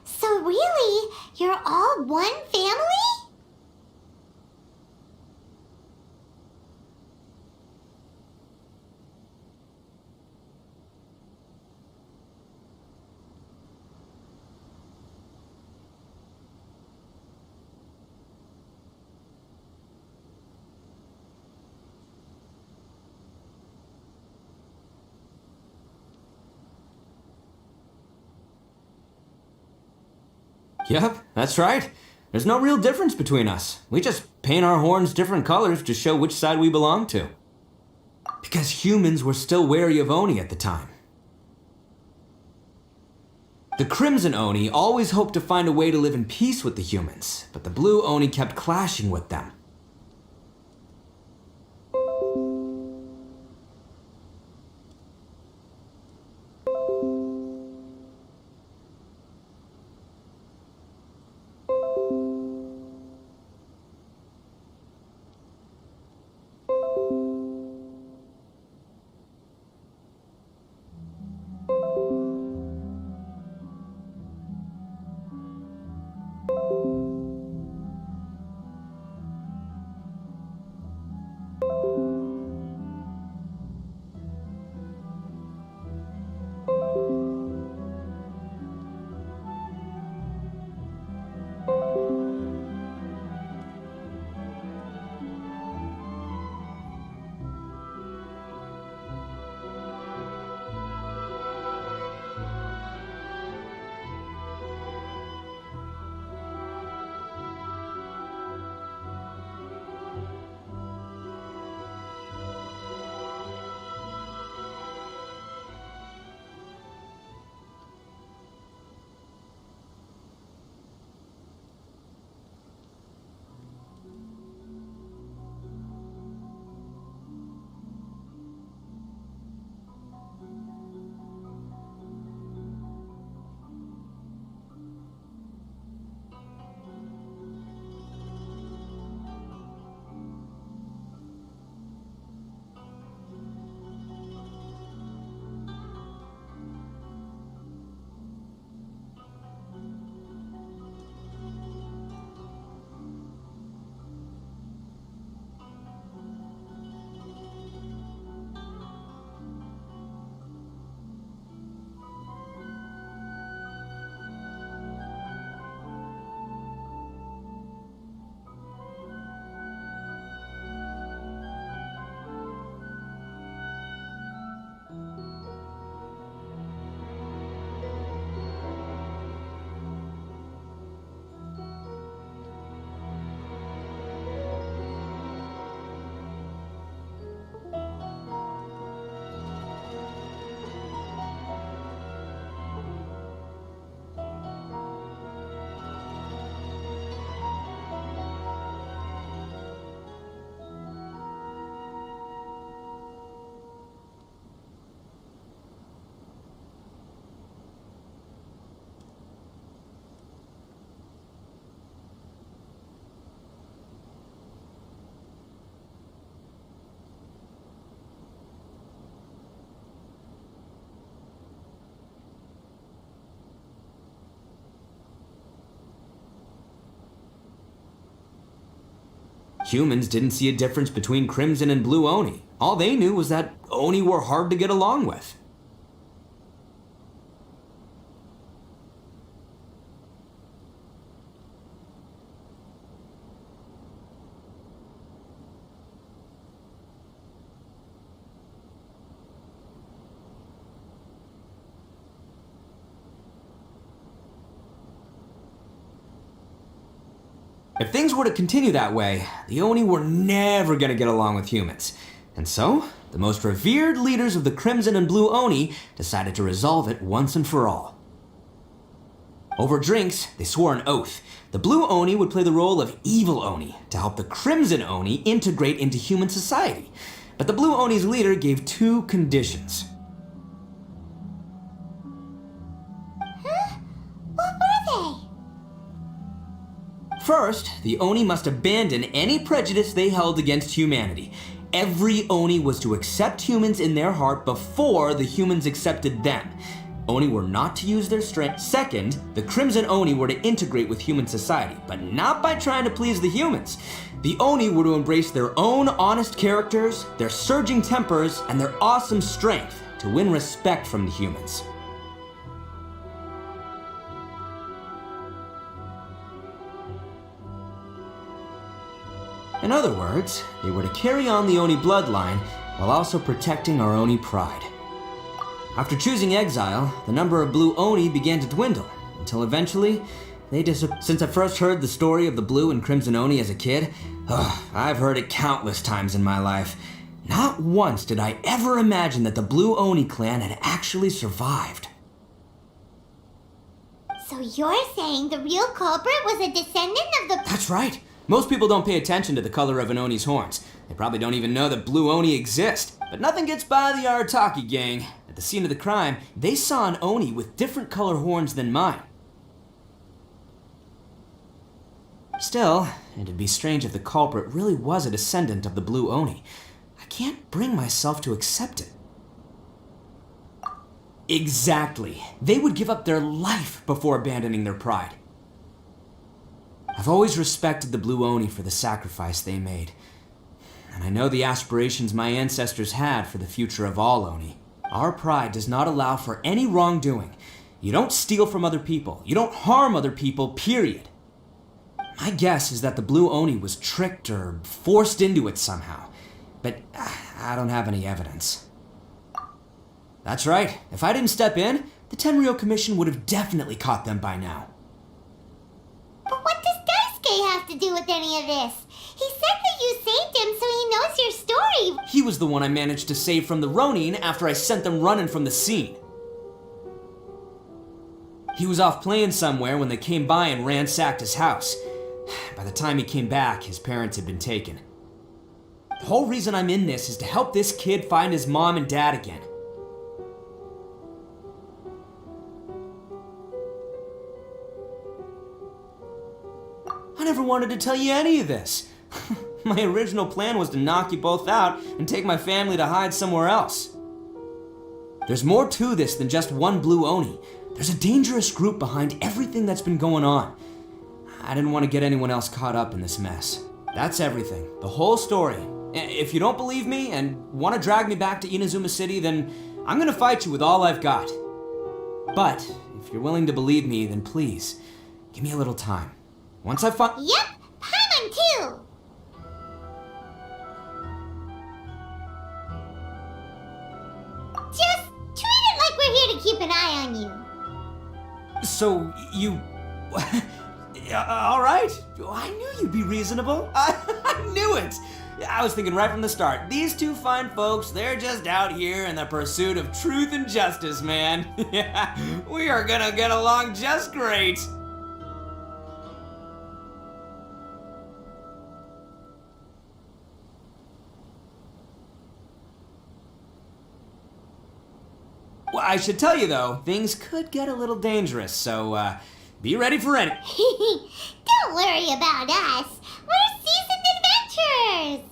[SPEAKER 3] So really, you're all one family?
[SPEAKER 8] Yep, that's right. There's no real difference between us. We just paint our horns different colors to show which side we belong to. Because humans were still wary of Oni at the time. The Crimson Oni always hoped to find a way to live in peace with the humans, but the Blue Oni kept clashing with them. Humans didn't see a difference between Crimson and Blue Oni. All they knew was that Oni were hard to get along with. If things were to continue that way, the Oni were never going to get along with humans. And so, the most revered leaders of the Crimson and Blue Oni decided to resolve it once and for all. Over drinks, they swore an oath. The Blue Oni would play the role of evil Oni to help the Crimson Oni integrate into human society. But the Blue Oni's leader gave two conditions.
[SPEAKER 3] Huh? What were they?
[SPEAKER 8] First, the Oni must abandon any prejudice they held against humanity. Every Oni was to accept humans in their heart before the humans accepted them. Oni were not to use their strength. Second, the Crimson Oni were to integrate with human society, but not by trying to please the humans. The Oni were to embrace their own honest characters, their surging tempers, and their awesome strength to win respect from the humans. In other words, they were to carry on the Oni bloodline while also protecting our Oni pride. After choosing exile, the number of blue Oni began to dwindle, until eventually, they disappeared. Since I first heard the story of the blue and crimson Oni as a kid, I've heard it countless times in my life. Not once did I ever imagine that the blue Oni clan had actually survived.
[SPEAKER 3] So you're saying the real culprit was a descendant of the...
[SPEAKER 8] That's right. Most people don't pay attention to the color of an Oni's horns. They probably don't even know that blue Oni exist. But nothing gets by the Arataki gang. At the scene of the crime, they saw an Oni with different color horns than mine. Still, it'd be strange if the culprit really was a descendant of the blue Oni. I can't bring myself to accept it. Exactly. They would give up their life before abandoning their pride. I've always respected the blue Oni for the sacrifice they made. And I know the aspirations my ancestors had for the future of all Oni. Our pride does not allow for any wrongdoing. You don't steal from other people. You don't harm other people, period. My guess is that the blue Oni was tricked or forced into it somehow. But I don't have any evidence. That's right. If I didn't step in, the Tenryou Commission would have definitely caught them by now.
[SPEAKER 3] But what does Daisuke have to do with any of this? He said that you saved him so he knows your story.
[SPEAKER 8] He was the one I managed to save from the Ronin after I sent them running from the scene. He was off playing somewhere when they came by and ransacked his house. By the time he came back, his parents had been taken. The whole reason I'm in this is to help this kid find his mom and dad again. I never wanted to tell you any of this. My original plan was to knock you both out and take my family to hide somewhere else. There's more to this than just one blue Oni. There's a dangerous group behind everything that's been going on. I didn't want to get anyone else caught up in this mess. That's everything, the whole story. If you don't believe me and want to drag me back to Inazuma City, then I'm gonna fight you with all I've got. But if you're willing to believe me, then please, give me a little time. Once I find—
[SPEAKER 3] Yep, Paimon too. Just treat it like we're here to keep an eye on you.
[SPEAKER 8] So, you... Alright, I knew you'd be reasonable. I knew it! I was thinking right from the start, these two fine folks, they're just out here in the pursuit of truth and justice, man. Yeah, we are gonna get along just great. Well, I should tell you though, things could get a little dangerous, so be ready for any.
[SPEAKER 3] Don't worry about us. We're seasoned adventurers.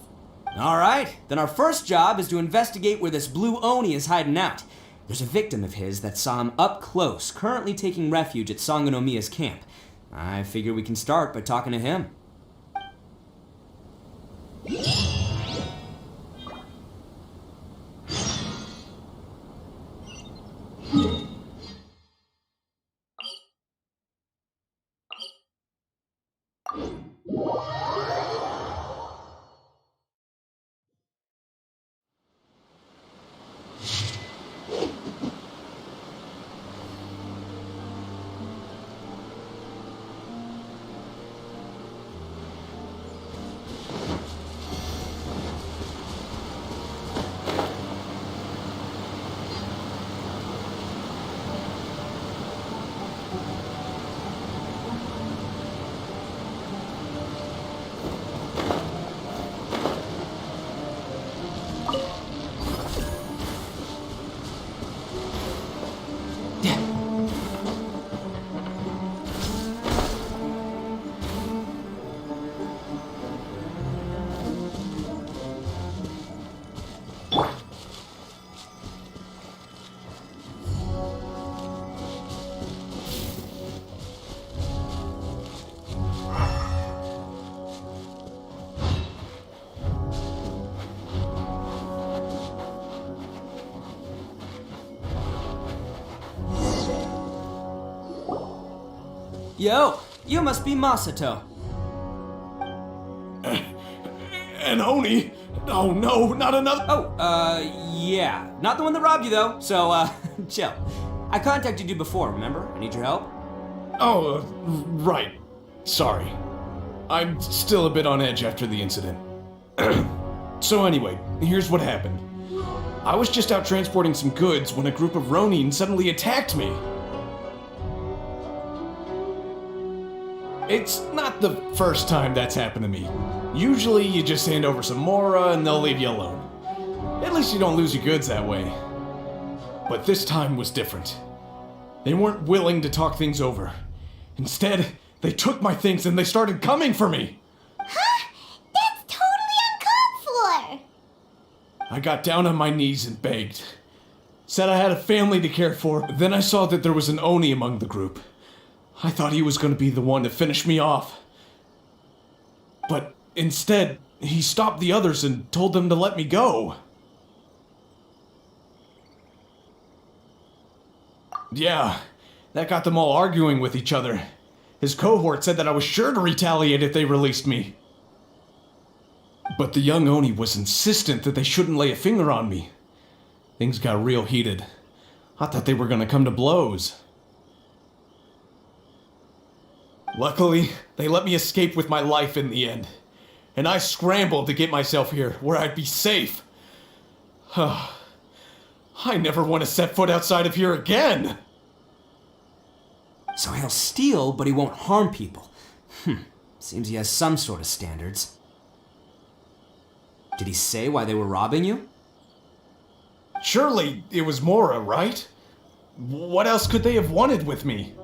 [SPEAKER 8] Alright, then our first job is to investigate where this blue Oni is hiding out. There's a victim of his that saw him up close, currently taking refuge at Sangonomiya's camp. I figure we can start by talking to him. Yo, you must be Masato.
[SPEAKER 10] An Oni? Oh no, not another.
[SPEAKER 8] Yeah. Not the one that robbed you though, so, chill. I contacted you before, remember? I need your help.
[SPEAKER 10] Oh, right. Sorry. I'm still a bit on edge after the incident. So anyway, here's what happened. I was just out transporting some goods when a group of Ronin suddenly attacked me. It's not the first time that's happened to me. Usually you just hand over some Mora and they'll leave you alone. At least you don't lose your goods that way. But this time was different. They weren't willing to talk things over. Instead, they took my things and they started coming for me.
[SPEAKER 3] Huh? That's totally uncalled for!
[SPEAKER 10] I got down on my knees and begged. Said I had a family to care for. Then I saw that there was an Oni among the group. I thought he was going to be the one to finish me off. But instead, he stopped the others and told them to let me go. Yeah, that got them all arguing with each other. His cohort said that I was sure to retaliate if they released me. But the young Oni was insistent that they shouldn't lay a finger on me. Things got real heated. I thought they were going to come to blows. Luckily, they let me escape with my life in the end. And I scrambled to get myself here, where I'd be safe. I never want to set foot outside of here again!
[SPEAKER 8] So he'll steal, but he won't harm people. Seems he has some sort of standards. Did he say why they were robbing you?
[SPEAKER 10] Surely it was Mora, right? What else could they have wanted with me?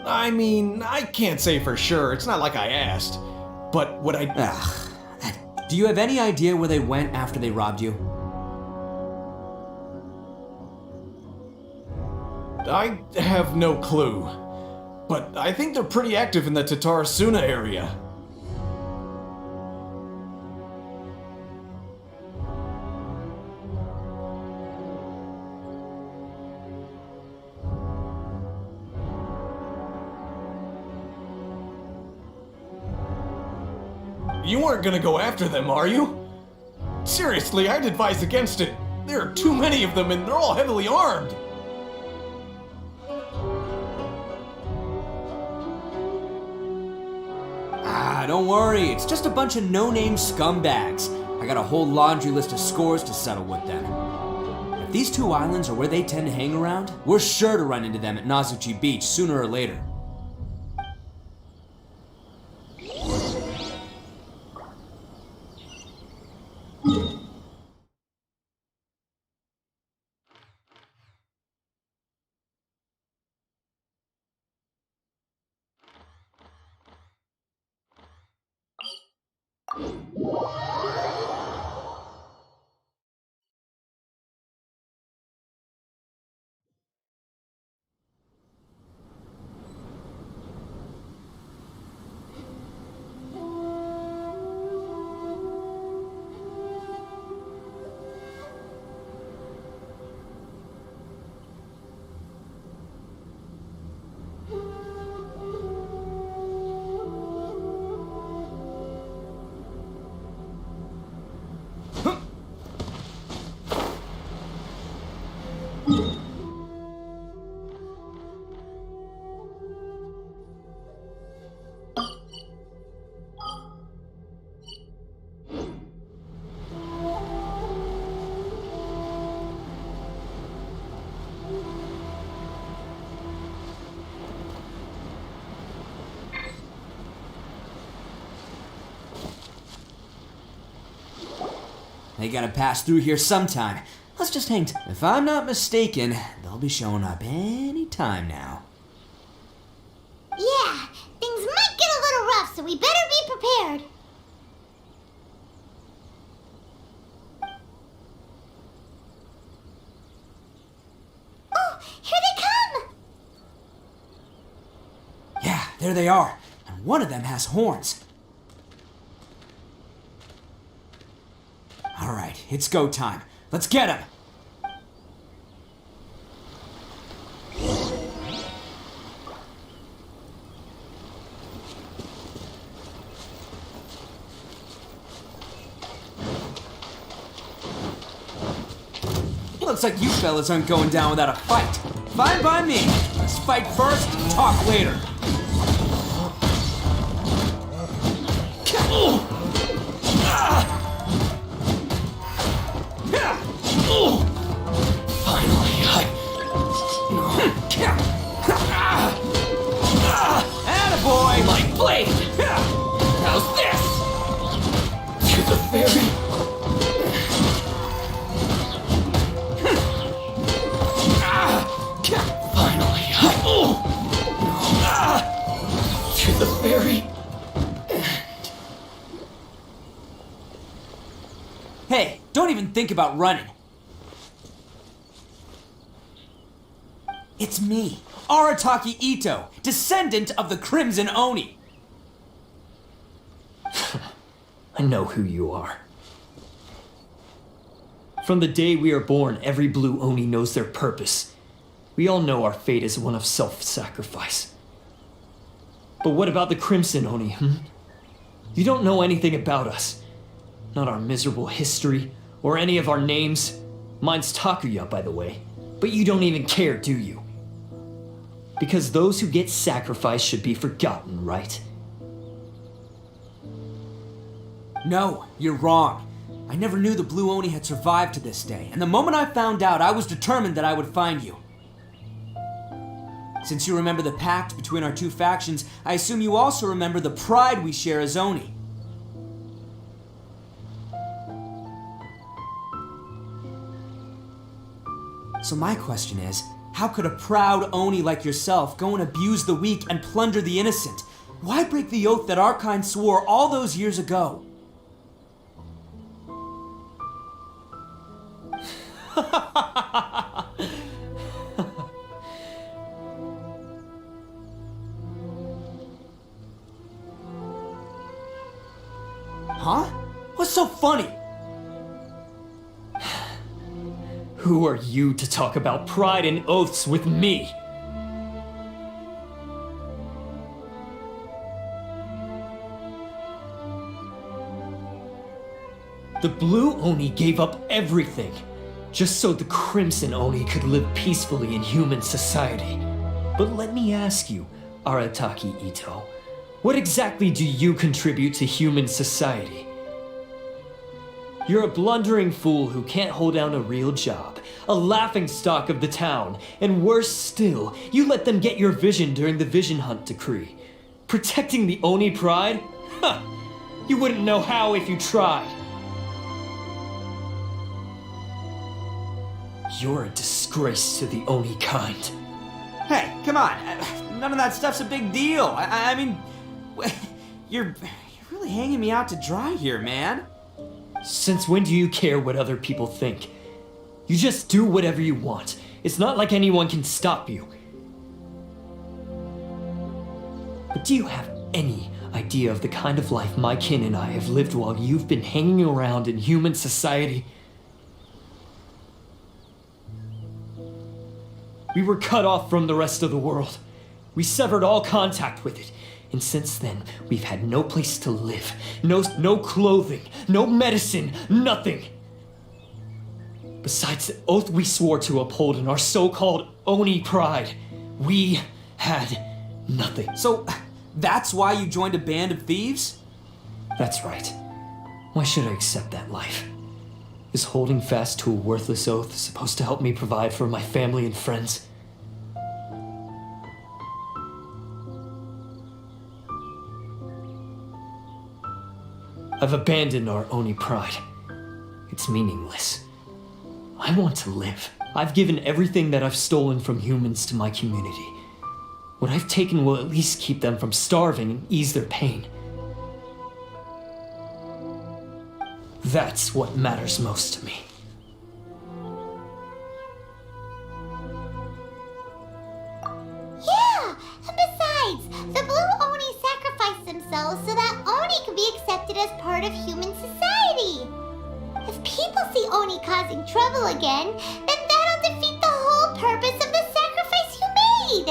[SPEAKER 10] I mean, I can't say for sure. It's not like I asked. But what I...
[SPEAKER 8] Do you have any idea where they went after they robbed you?
[SPEAKER 10] I have no clue. But I think they're pretty active in the Tatarasuna area. You weren't gonna go after them, are you? Seriously, I'd advise against it. There are too many of them and they're all heavily armed.
[SPEAKER 8] Don't worry, it's just a bunch of no-name scumbags. I got a whole laundry list of scores to settle with them. If If these two islands are where they tend to hang around, we're sure to run into them at Nazuchi Beach sooner or later. They gotta pass through here sometime. Let's just hang t- If I'm not mistaken, they'll be showing up any time now.
[SPEAKER 3] Yeah, things might get a little rough, so we better be prepared. Oh, here they come!
[SPEAKER 8] Yeah, there they are. And one of them has horns. All right, it's go time. Let's get him. Looks like you fellas aren't going down without a fight. Fine by me. Let's fight first, talk later. Attaboy! My blade! How's this? To the very... Finally, to the very... Hey, don't even think about running. It's me, Arataki Ito, descendant of the Crimson Oni.
[SPEAKER 11] I know who you are. From the day we are born, every blue Oni knows their purpose. We all know our fate is one of self-sacrifice. But what about the Crimson Oni, You don't know anything about us. Not our miserable history, or any of our names. Mine's Takuya, by the way. But you don't even care, do you? Because those who get sacrificed should be forgotten, right?
[SPEAKER 8] No, you're wrong. I never knew the Blue Oni had survived to this day, and the moment I found out, I was determined that I would find you. Since you remember the pact between our two factions, I assume you also remember the pride we share as Oni. So my question is, how could a proud Oni like yourself go and abuse the weak and plunder the innocent? Why break the oath that our kind swore all those years ago? Huh? What's so funny?
[SPEAKER 11] Who are you to talk about pride and oaths with me? The Blue Oni gave up everything, just so the Crimson Oni could live peacefully in human society. But let me ask you, Arataki Ito, what exactly do you contribute to human society? You're a blundering fool who can't hold down a real job, a laughingstock of the town, and worse still, you let them get your vision during the Vision Hunt decree. Protecting the Oni pride? Huh! You wouldn't know how if you tried. You're a disgrace to the Oni kind.
[SPEAKER 8] Hey, come on. None of that stuff's a big deal. I mean, you're really hanging me out to dry here, man.
[SPEAKER 11] Since when do you care what other people think? You just do whatever you want. It's not like anyone can stop you. But do you have any idea of the kind of life my kin and I have lived while you've been hanging around in human society? We were cut off from the rest of the world. We severed all contact with it. And since then, we've had no place to live, no clothing, no medicine, nothing. Besides the oath we swore to uphold in our so-called Oni pride, we had nothing.
[SPEAKER 8] So, that's why you joined a band of thieves?
[SPEAKER 11] That's right. Why should I accept that life? Is holding fast to a worthless oath supposed to help me provide for my family and friends? I've abandoned our Oni pride. It's meaningless. I want to live. I've given everything that I've stolen from humans to my community. What I've taken will at least keep them from starving and ease their pain. That's what matters most to me.
[SPEAKER 3] Yeah, and besides, the Blue Oni sacrificed themselves so that Oni could be accepted as part of human society. If people see Oni causing trouble again, then that'll defeat the whole purpose of the sacrifice you made.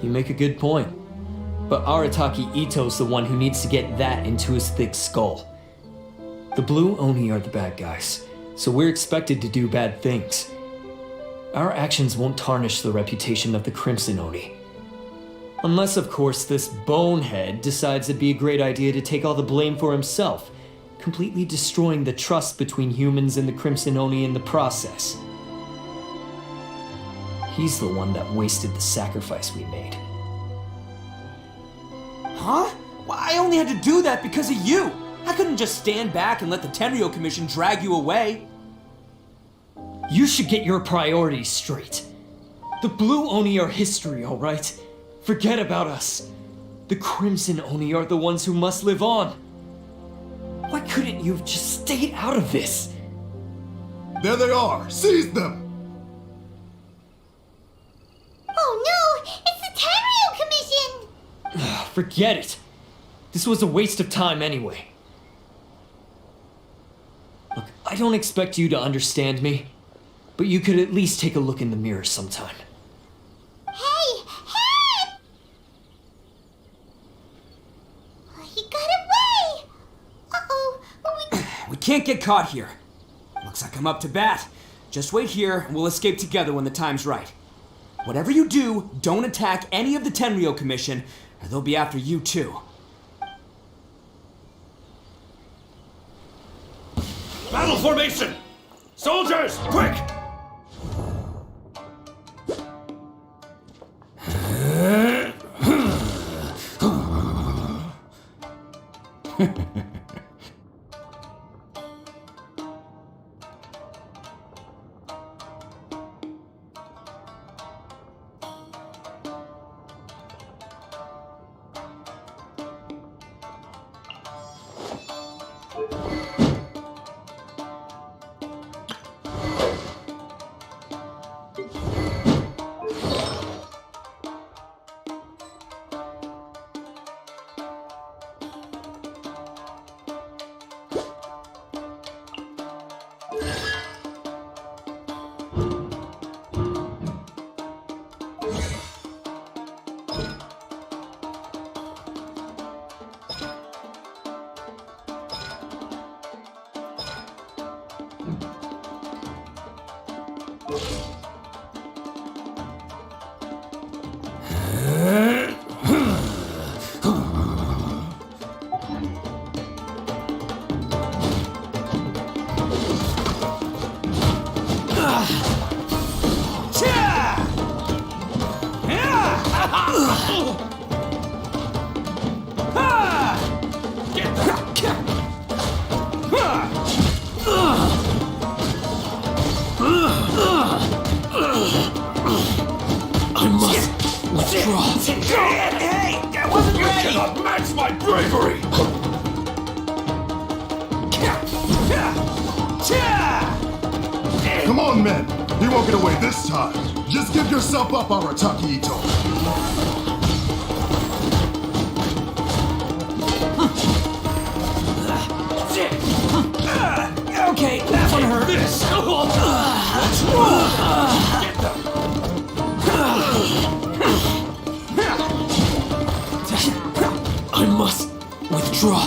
[SPEAKER 11] You make a good point. But Arataki Ito's the one who needs to get that into his thick skull. The Blue Oni are the bad guys, so we're expected to do bad things. Our actions won't tarnish the reputation of the Crimson Oni. Unless, of course, this bonehead decides it'd be a great idea to take all the blame for himself, completely destroying the trust between humans and the Crimson Oni in the process. He's the one that wasted the sacrifice we made.
[SPEAKER 8] Huh? Well, I only had to do that because of you. I couldn't just stand back and let the Tenryo Commission drag you away.
[SPEAKER 11] You should get your priorities straight. The Blue Oni are history, all right? Forget about us. The Crimson Oni are the ones who must live on. Why couldn't you have just stayed out of this?
[SPEAKER 12] There they are! Seize them!
[SPEAKER 3] Oh no! It's the Tenryo Commission!
[SPEAKER 11] Forget it. This was a waste of time anyway. Look, I don't expect you to understand me, but you could at least take a look in the mirror sometime.
[SPEAKER 3] Hey! Hey! He got away! Uh-oh.
[SPEAKER 8] We can't get caught here. Looks like I'm up to bat. Just wait here and we'll escape together when the time's right. Whatever you do, don't attack any of the Tenryo Commission, or they'll be after you too.
[SPEAKER 12] Battle formation! Soldiers, quick! I must withdraw.
[SPEAKER 8] Hey! I wasn't
[SPEAKER 12] You
[SPEAKER 8] ready!
[SPEAKER 12] cannot match my bravery! Come on, men. He won't get away this time. Just give yourself up, Arataki Ito.
[SPEAKER 8] Okay, that one hurt.
[SPEAKER 12] This! Let's roll! Get them!
[SPEAKER 11] I must withdraw.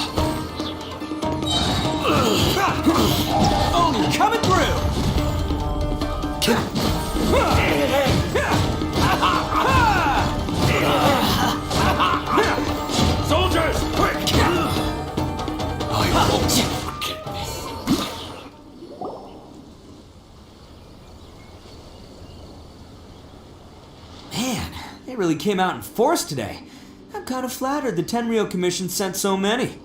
[SPEAKER 8] Oh, you're coming through!
[SPEAKER 12] Soldiers, quick!
[SPEAKER 11] I won't forget this.
[SPEAKER 8] Man, they really came out in force today. I'm kind of flattered the Tenryo Commission sent so many.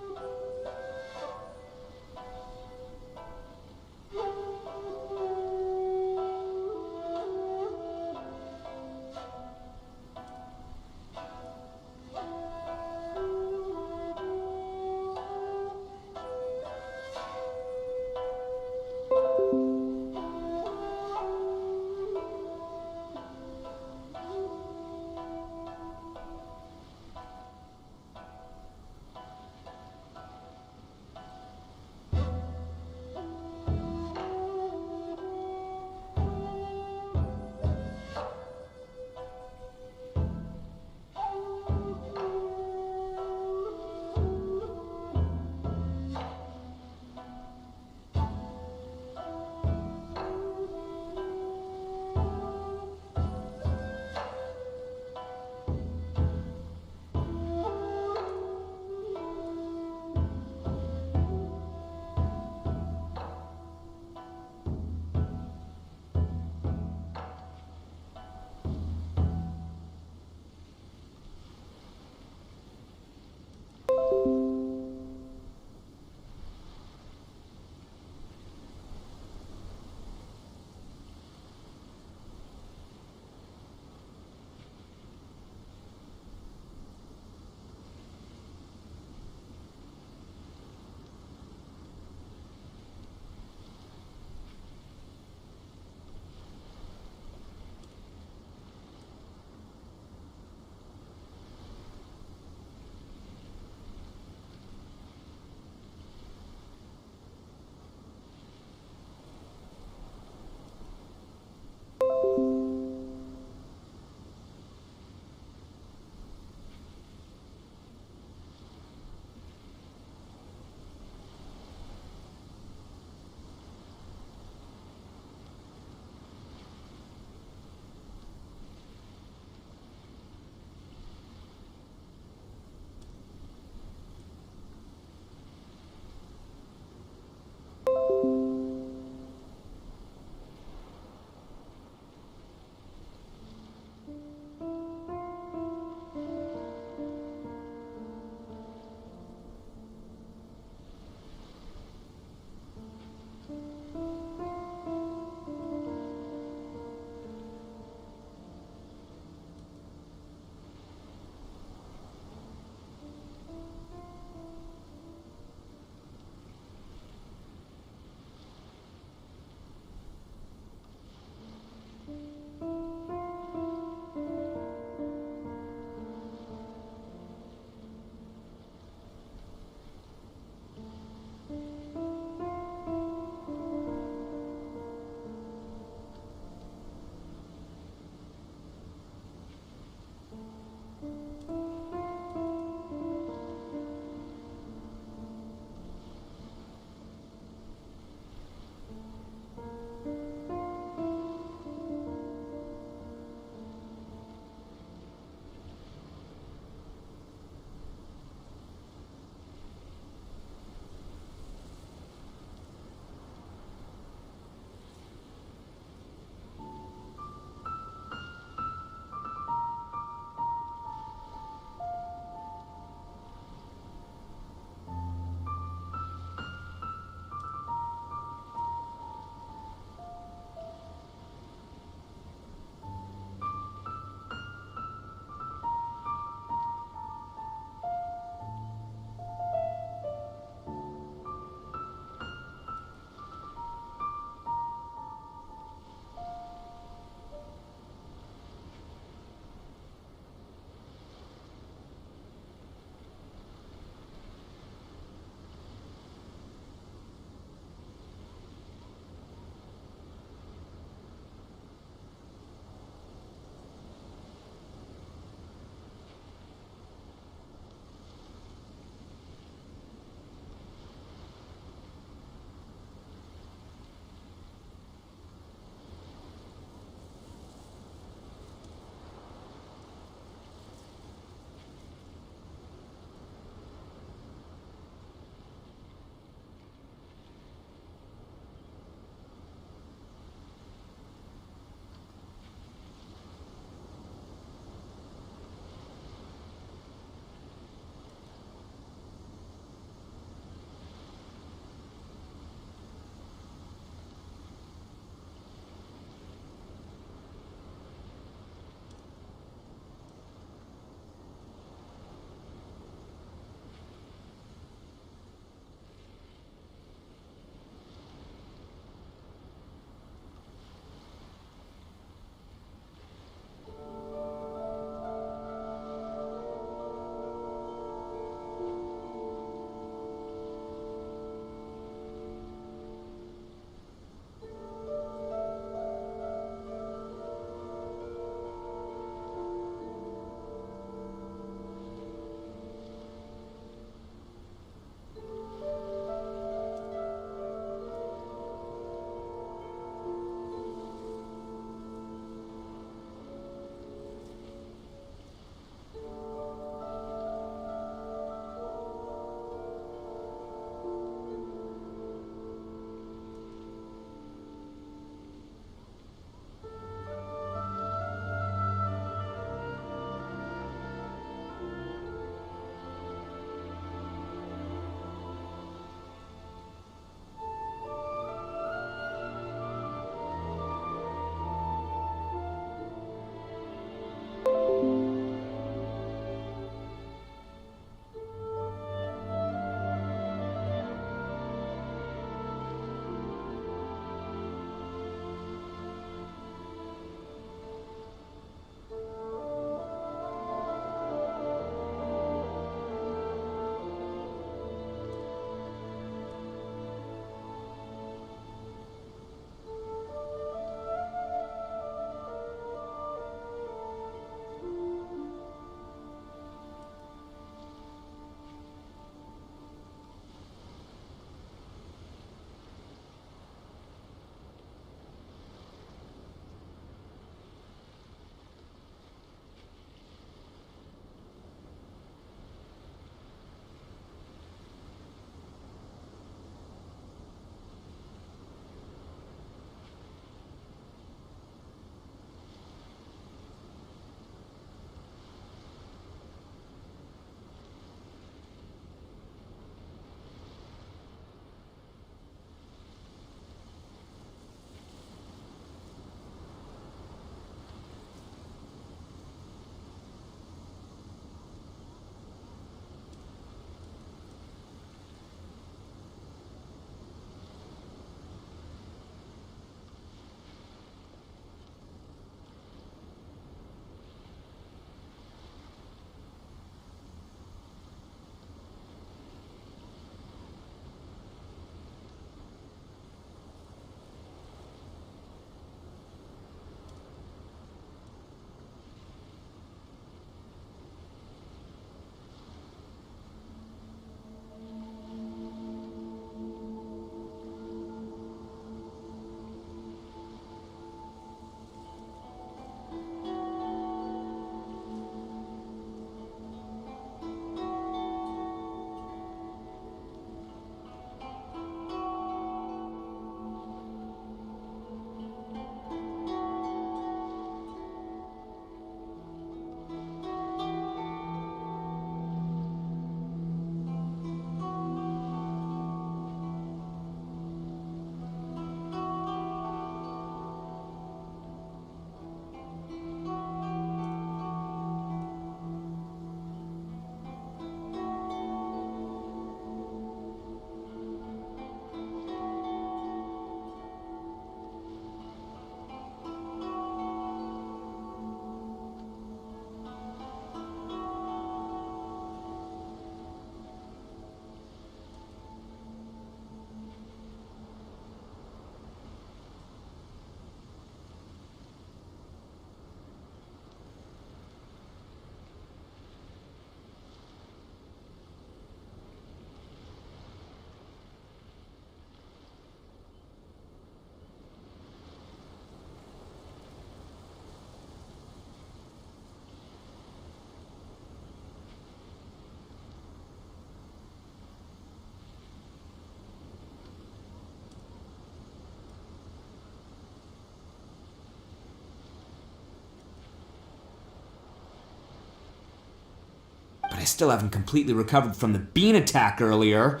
[SPEAKER 8] I still haven't completely recovered from the bean attack earlier.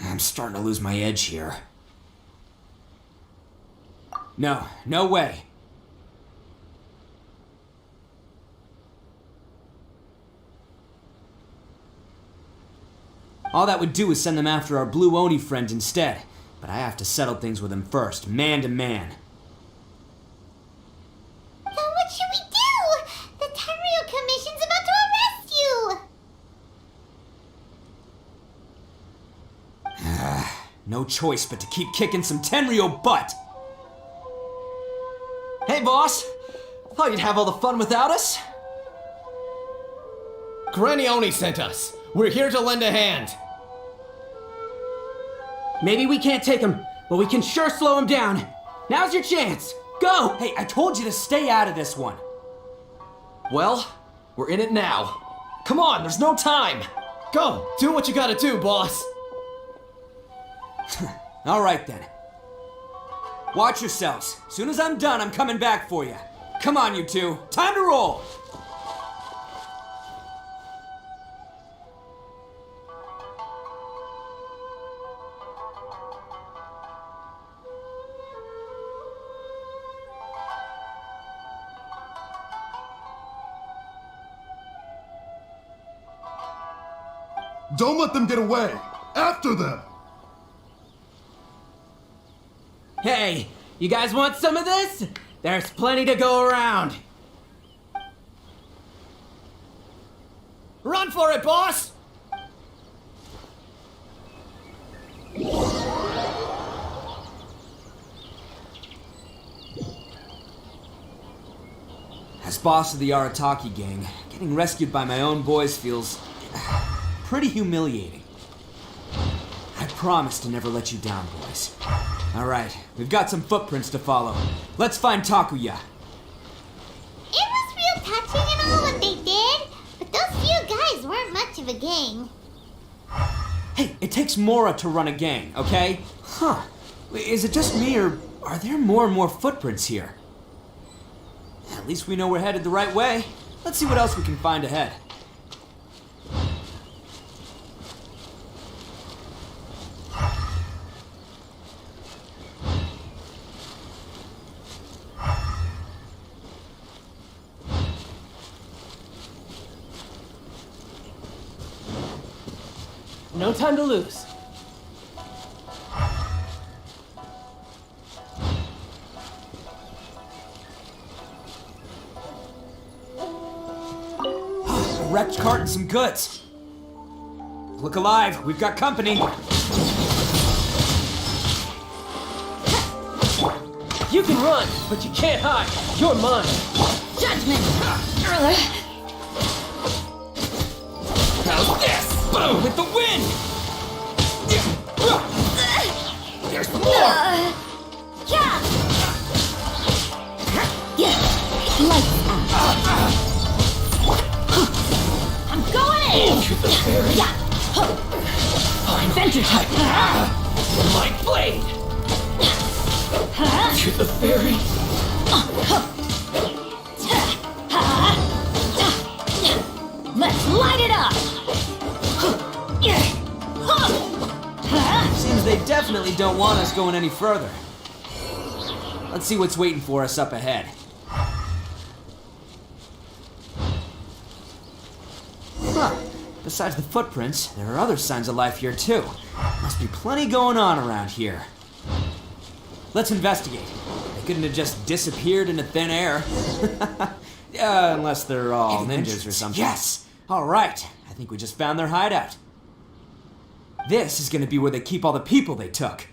[SPEAKER 8] I'm starting to lose my edge here. No way. All that would do is send them after our blue Oni friend instead. But I have to settle things with him first, man to man.
[SPEAKER 3] Then what should we do? The Tenryu Commission's about to arrest you!
[SPEAKER 8] No choice but to keep kicking some Tenryu butt! Hey, boss! Thought you'd have all the fun without us?
[SPEAKER 10] Granny Oni sent us. We're here to lend a hand.
[SPEAKER 8] Maybe we can't take him, but we can sure slow him down. Now's your chance. Go! Hey, I told you to stay out of this one.
[SPEAKER 10] Well, we're in it now. Come on, there's no time. Go, do what you gotta do, boss.
[SPEAKER 8] All right then. Watch yourselves. Soon as I'm done, I'm coming back for you. Come on, you two. Time to roll!
[SPEAKER 12] Don't let them get away! After them!
[SPEAKER 8] Hey, you guys want some of this? There's plenty to go around.
[SPEAKER 10] Run for it, boss!
[SPEAKER 8] As boss of the Arataki gang, getting rescued by my own boys feels pretty humiliating. I promise to never let you down, boys. All right, we've got some footprints to follow. Let's find Takuya.
[SPEAKER 3] It was real touching and all what they did, but those few guys weren't much of a gang.
[SPEAKER 8] Hey, it takes Mora to run a gang, okay? Huh. Is it just me, or are there more and more footprints here? At least we know we're headed the right way. Let's see what else we can find ahead.
[SPEAKER 1] No time to lose.
[SPEAKER 8] A wrecked cart and some goods. Look alive, we've got company.
[SPEAKER 1] You can run, but you can't hide. You're mine.
[SPEAKER 6] Judgment!
[SPEAKER 8] How's this? Boom! With the wind! There's more!
[SPEAKER 6] Yeah! Lights out. I'm going in!
[SPEAKER 1] To the fairy.
[SPEAKER 6] Yeah! Adventure time!
[SPEAKER 1] My blade. To the fairy.
[SPEAKER 6] Let's light it up!
[SPEAKER 8] Seems they definitely don't want us going any further. Let's see what's waiting for us up ahead. Huh. Besides the footprints, there are other signs of life here too. Must be plenty going on around here. Let's investigate. They couldn't have just disappeared into thin air. Unless they're all ninjas or something. Yes! Alright, I think we just found their hideout. This is gonna be where they keep all the people they took.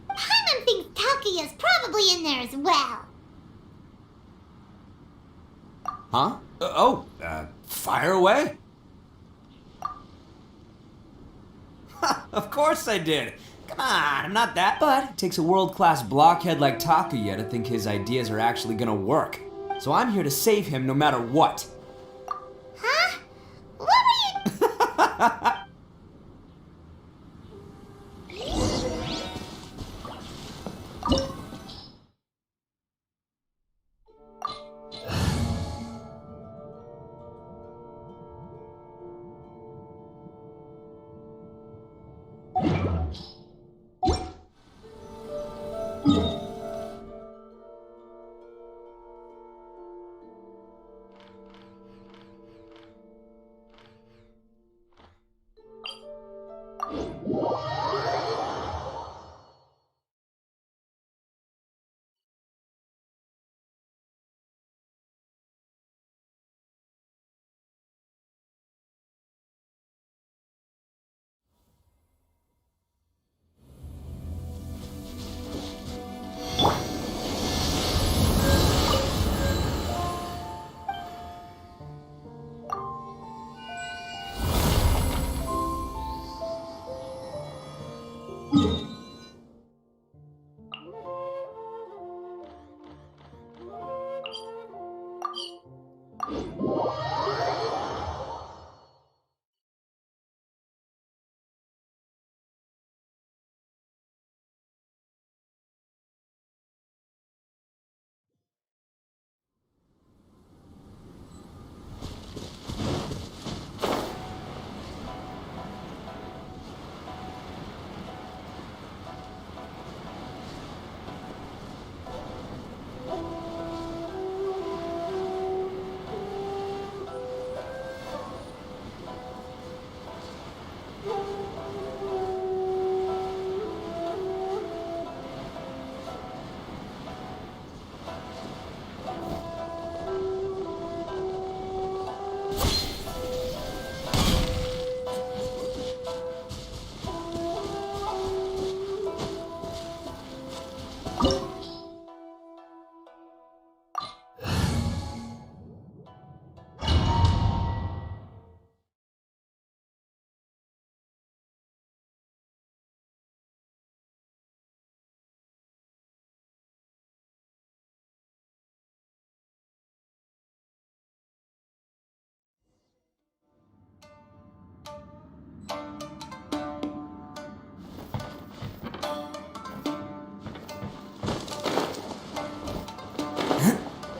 [SPEAKER 3] Paimon thinks Takuya's probably in there as well.
[SPEAKER 8] Huh? Fire away. Of course I did. Come on, I'm not that. But it takes a world-class blockhead like Takuya to think his ideas are actually gonna work. So I'm here to save him no matter what.
[SPEAKER 3] Huh? What were you...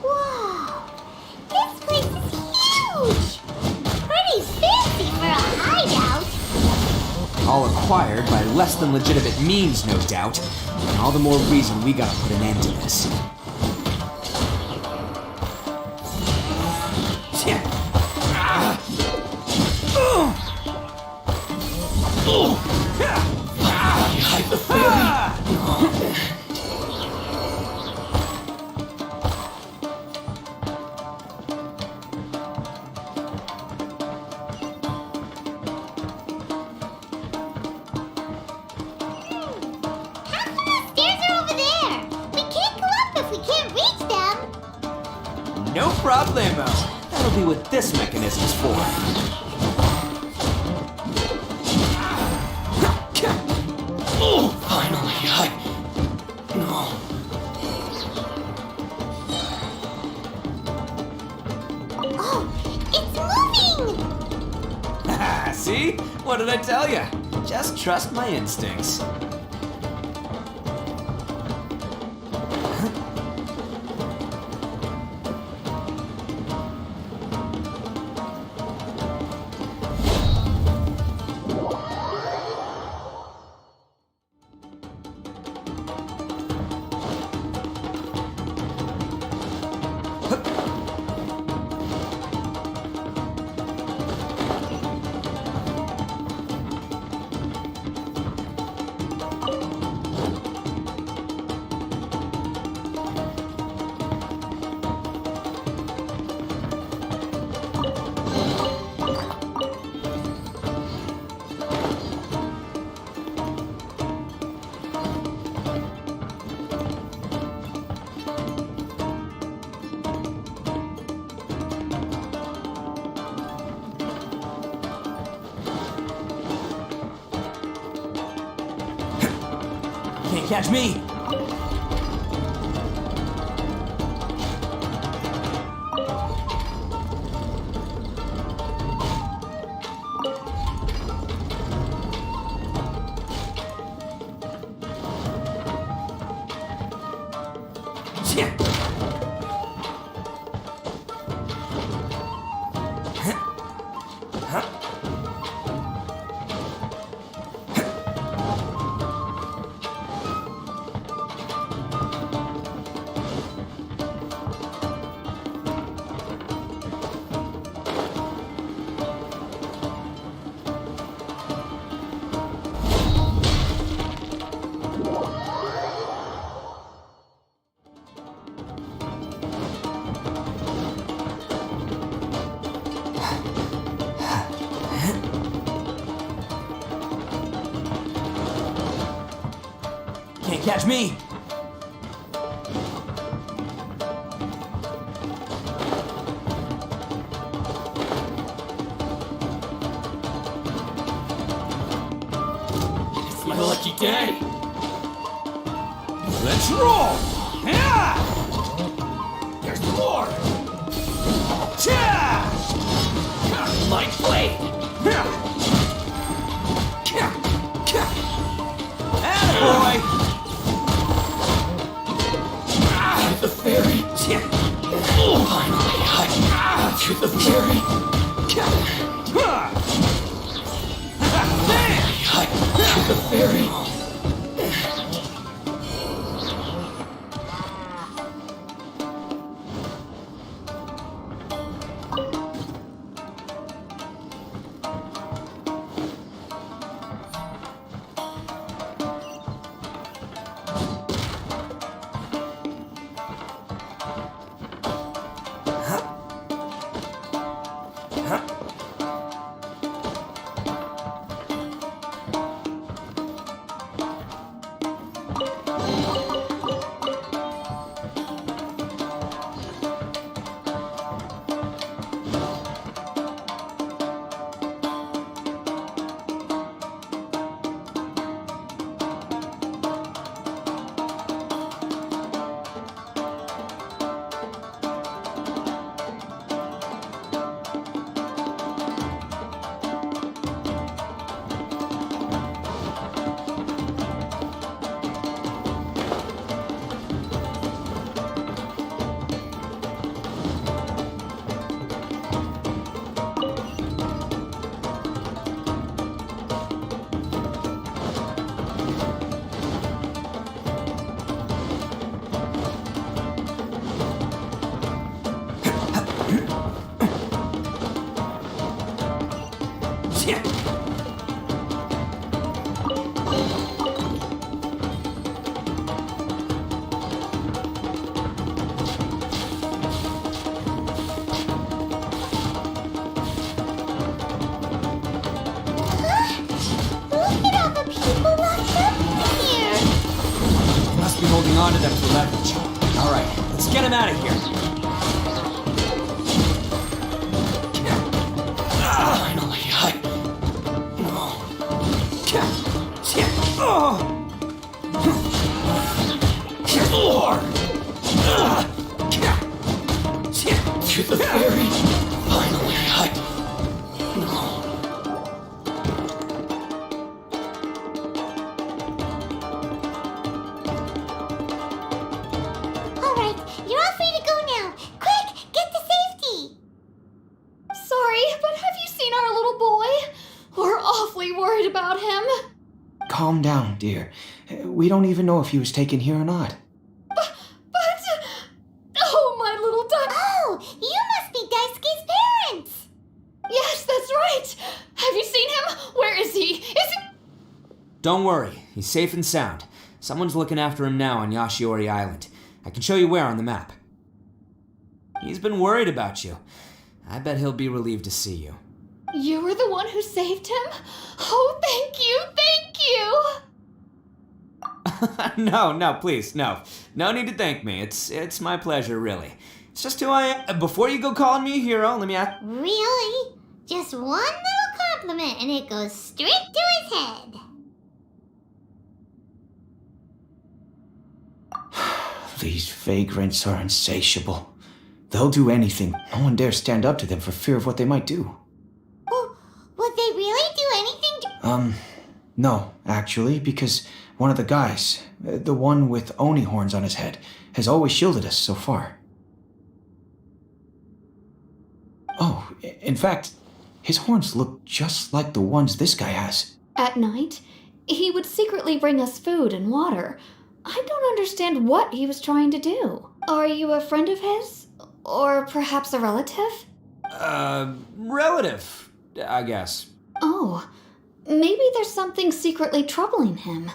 [SPEAKER 3] Wow, this place is huge! Pretty fancy for a hideout.
[SPEAKER 8] All acquired by less than legitimate means, no doubt. And all the more reason we gotta put an end to this.
[SPEAKER 3] Stairs are over there. We can't go up if we can't reach them.
[SPEAKER 8] No problemo. That'll be what this mechanism's for.
[SPEAKER 11] Finally, No.
[SPEAKER 3] Oh, it's moving!
[SPEAKER 8] See? What did I tell you? Just trust my instincts. Can't catch me! Can't catch me!
[SPEAKER 5] It's my lucky day.
[SPEAKER 8] Let's roll! Yeah! There's more! Yeah!
[SPEAKER 5] My blade.
[SPEAKER 8] Attaboy!
[SPEAKER 5] The fairy. Finally, to the fairy. To the fairy.
[SPEAKER 8] Holding on to them for leverage. All right, let's get him out of here.
[SPEAKER 5] Finally, to the fairy. Finally,
[SPEAKER 3] Alright, you're all free to go now. Quick, get to safety!
[SPEAKER 6] Sorry, but have you seen our little boy? We're awfully worried about him.
[SPEAKER 8] Calm down, dear. We don't even know if he was taken here or not.
[SPEAKER 6] But... Oh, my little duck.
[SPEAKER 3] Oh, you must be Daisuke's parents!
[SPEAKER 6] Yes, that's right. Have you seen him? Where is he? Is he...
[SPEAKER 8] Don't worry, he's safe and sound. Someone's looking after him now on Yashiori Island. I can show you where on the map. He's been worried about you. I bet he'll be relieved to see you.
[SPEAKER 6] You were the one who saved him? Oh, thank you, thank you!
[SPEAKER 8] No, please, no. No need to thank me. It's my pleasure, really. It's just who I am. Before you go calling me a hero, let me ask...
[SPEAKER 3] Really? Just one little compliment and it goes straight to his head.
[SPEAKER 8] These vagrants are insatiable. They'll do anything. No one dares stand up to them for fear of what they might do.
[SPEAKER 3] Well, would they really do anything to...
[SPEAKER 8] No, actually, because one of the guys, the one with Oni horns on his head, has always shielded us so far. Oh, in fact, his horns look just like the ones this guy has.
[SPEAKER 6] At night, he would secretly bring us food and water. I don't understand what he was trying to do. Are you a friend of his? Or perhaps a relative?
[SPEAKER 8] Relative, I guess.
[SPEAKER 6] Oh, maybe there's something secretly troubling him.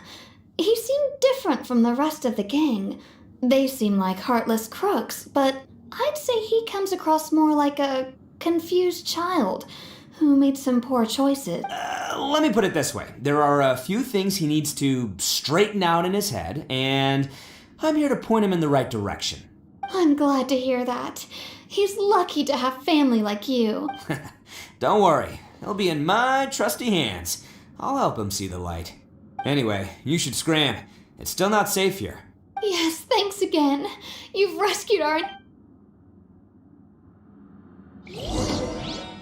[SPEAKER 6] He seemed different from the rest of the gang. They seem like heartless crooks, but I'd say he comes across more like a confused child Who made some poor choices?
[SPEAKER 8] Let me put it this way. There are a few things he needs to straighten out in his head, and I'm here to point him in the right direction.
[SPEAKER 6] I'm glad to hear that. He's lucky to have family like you.
[SPEAKER 8] Don't worry. He'll be in my trusty hands. I'll help him see the light. Anyway, you should scram. It's still not safe here.
[SPEAKER 6] Yes, thanks again. You've rescued our...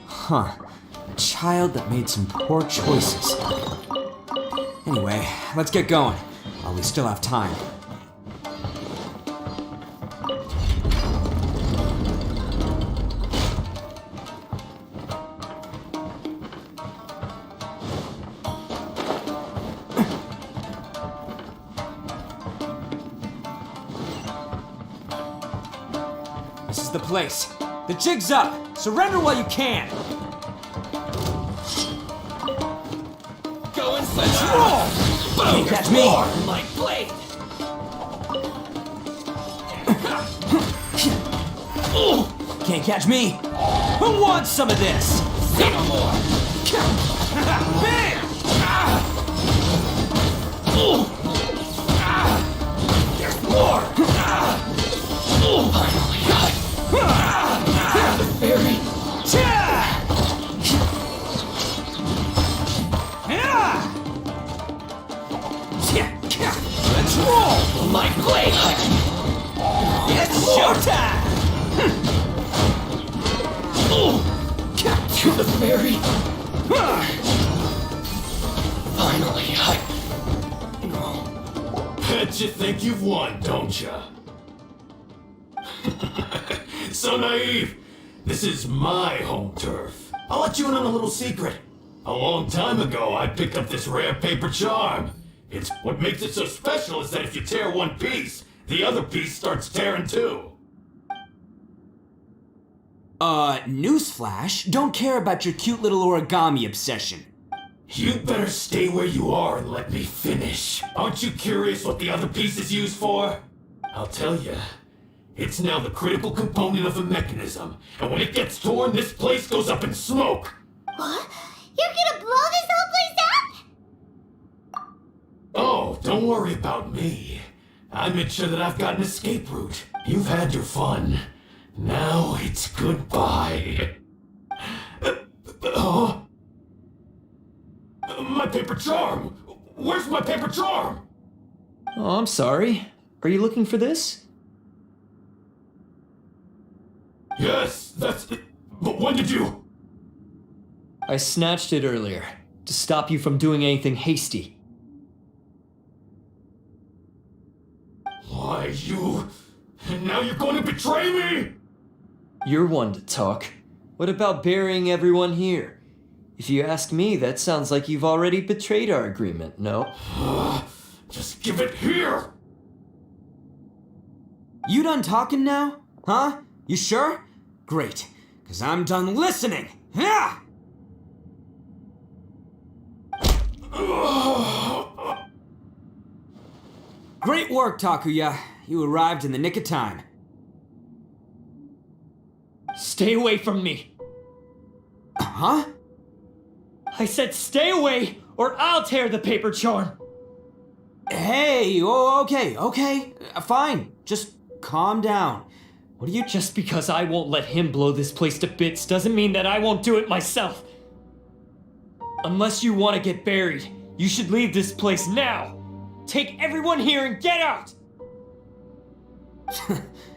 [SPEAKER 8] Huh. A child that made some poor choices. Anyway, let's get going while we still have time. This is the place. The jig's up. Surrender while you can. Let's roll! Can't catch me!
[SPEAKER 11] My blade!
[SPEAKER 8] Can't catch me! Who wants some of this?
[SPEAKER 11] Say no more!
[SPEAKER 8] Bam!
[SPEAKER 11] There's more! Finally! The fairy!
[SPEAKER 8] Let's roll!
[SPEAKER 11] My blade!
[SPEAKER 8] It's showtime!
[SPEAKER 11] To the fairy! Finally,
[SPEAKER 12] Bet you think you've won, don't ya? So naive. This is my home turf. I'll let you in on a little secret. A long time ago, I picked up this rare paper charm. It's what makes it so special is that if you tear one piece, the other piece starts tearing too.
[SPEAKER 8] Newsflash, don't care about your cute little origami obsession.
[SPEAKER 12] You better stay where you are and let me finish. Aren't you curious what the other piece is used for? I'll tell you. It's now the critical component of a mechanism, and when it gets torn, this place goes up in smoke.
[SPEAKER 3] What? You're gonna blow this whole place up?
[SPEAKER 12] Oh, don't worry about me. I made sure that I've got an escape route. You've had your fun. Now it's goodbye. My paper charm! Where's my paper charm?
[SPEAKER 11] Oh, I'm sorry. Are you looking for this?
[SPEAKER 12] Yes, that's it. But when did you?
[SPEAKER 11] I snatched it earlier, to stop you from doing anything hasty.
[SPEAKER 12] Why, you... And now you're going to betray me?
[SPEAKER 11] You're one to talk. What about burying everyone here? If you ask me, that sounds like you've already betrayed our agreement, no?
[SPEAKER 12] Just give it here!
[SPEAKER 8] You done talking now? Huh? You sure? Great, because I'm done listening. Yeah! Great work, Takuya. You arrived in the nick of time.
[SPEAKER 11] Stay away from me!
[SPEAKER 8] Huh?
[SPEAKER 11] I said stay away, or I'll tear the paper charm!
[SPEAKER 8] Hey, okay. Fine. Just calm down. What are you...
[SPEAKER 11] Just because I won't let him blow this place to bits doesn't mean that I won't do it myself. Unless you want to get buried, you should leave this place now. Take everyone here and get out!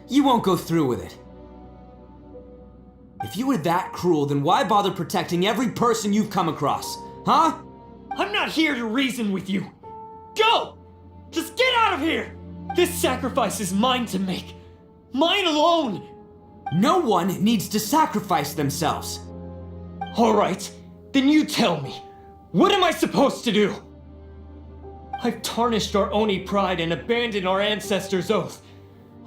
[SPEAKER 8] You won't go through with it. If you were that cruel, then why bother protecting every person you've come across? Huh?
[SPEAKER 11] I'm not here to reason with you. Go! Just get out of here! This sacrifice is mine to make. Mine alone!
[SPEAKER 8] No one needs to sacrifice themselves.
[SPEAKER 11] Alright, then you tell me. What am I supposed to do? I've tarnished our Oni pride and abandoned our ancestors' oath.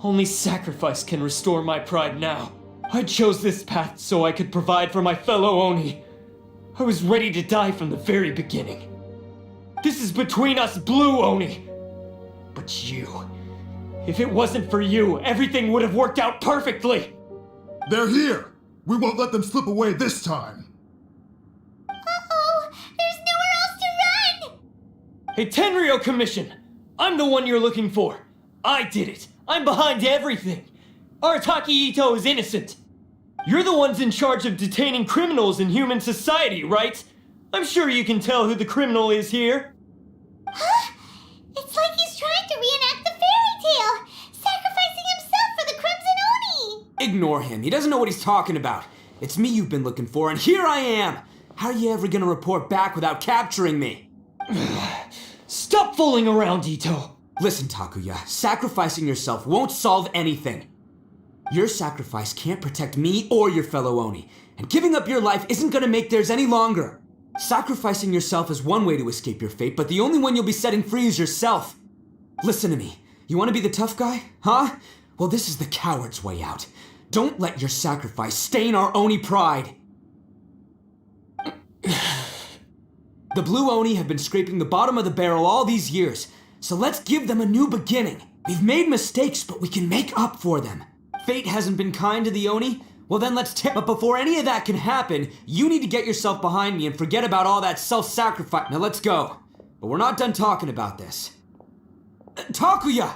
[SPEAKER 11] Only sacrifice can restore my pride now. I chose this path so I could provide for my fellow Oni. I was ready to die from the very beginning. This is between us Blue Oni. But you... If it wasn't for you, everything would have worked out perfectly!
[SPEAKER 12] They're here! We won't let them slip away this time!
[SPEAKER 11] Hey, Tenryo Commission! I'm the one you're looking for. I did it. I'm behind everything. Arataki Ito is innocent. You're the ones in charge of detaining criminals in human society, right? I'm sure you can tell who the criminal is here.
[SPEAKER 3] Huh? It's like he's trying to reenact the fairy tale, sacrificing himself for the Crimson Oni!
[SPEAKER 8] Ignore him. He doesn't know what he's talking about. It's me you've been looking for, and here I am! How are you ever gonna report back without capturing me?
[SPEAKER 11] Stop fooling around, Ito.
[SPEAKER 8] Listen, Takuya, sacrificing yourself won't solve anything. Your sacrifice can't protect me or your fellow Oni, and giving up your life isn't gonna make theirs any longer. Sacrificing yourself is one way to escape your fate, but the only one you'll be setting free is yourself. Listen to me. You want to be the tough guy? Huh? Well, this is the coward's way out. Don't let your sacrifice stain our Oni pride. The Blue Oni have been scraping the bottom of the barrel all these years, so let's give them a new beginning. We've made mistakes, but we can make up for them. Fate hasn't been kind to the Oni? Well then let's But before any of that can happen, you need to get yourself behind me and forget about all that self-sacrifice. Now let's go. But we're not done talking about this. Takuya!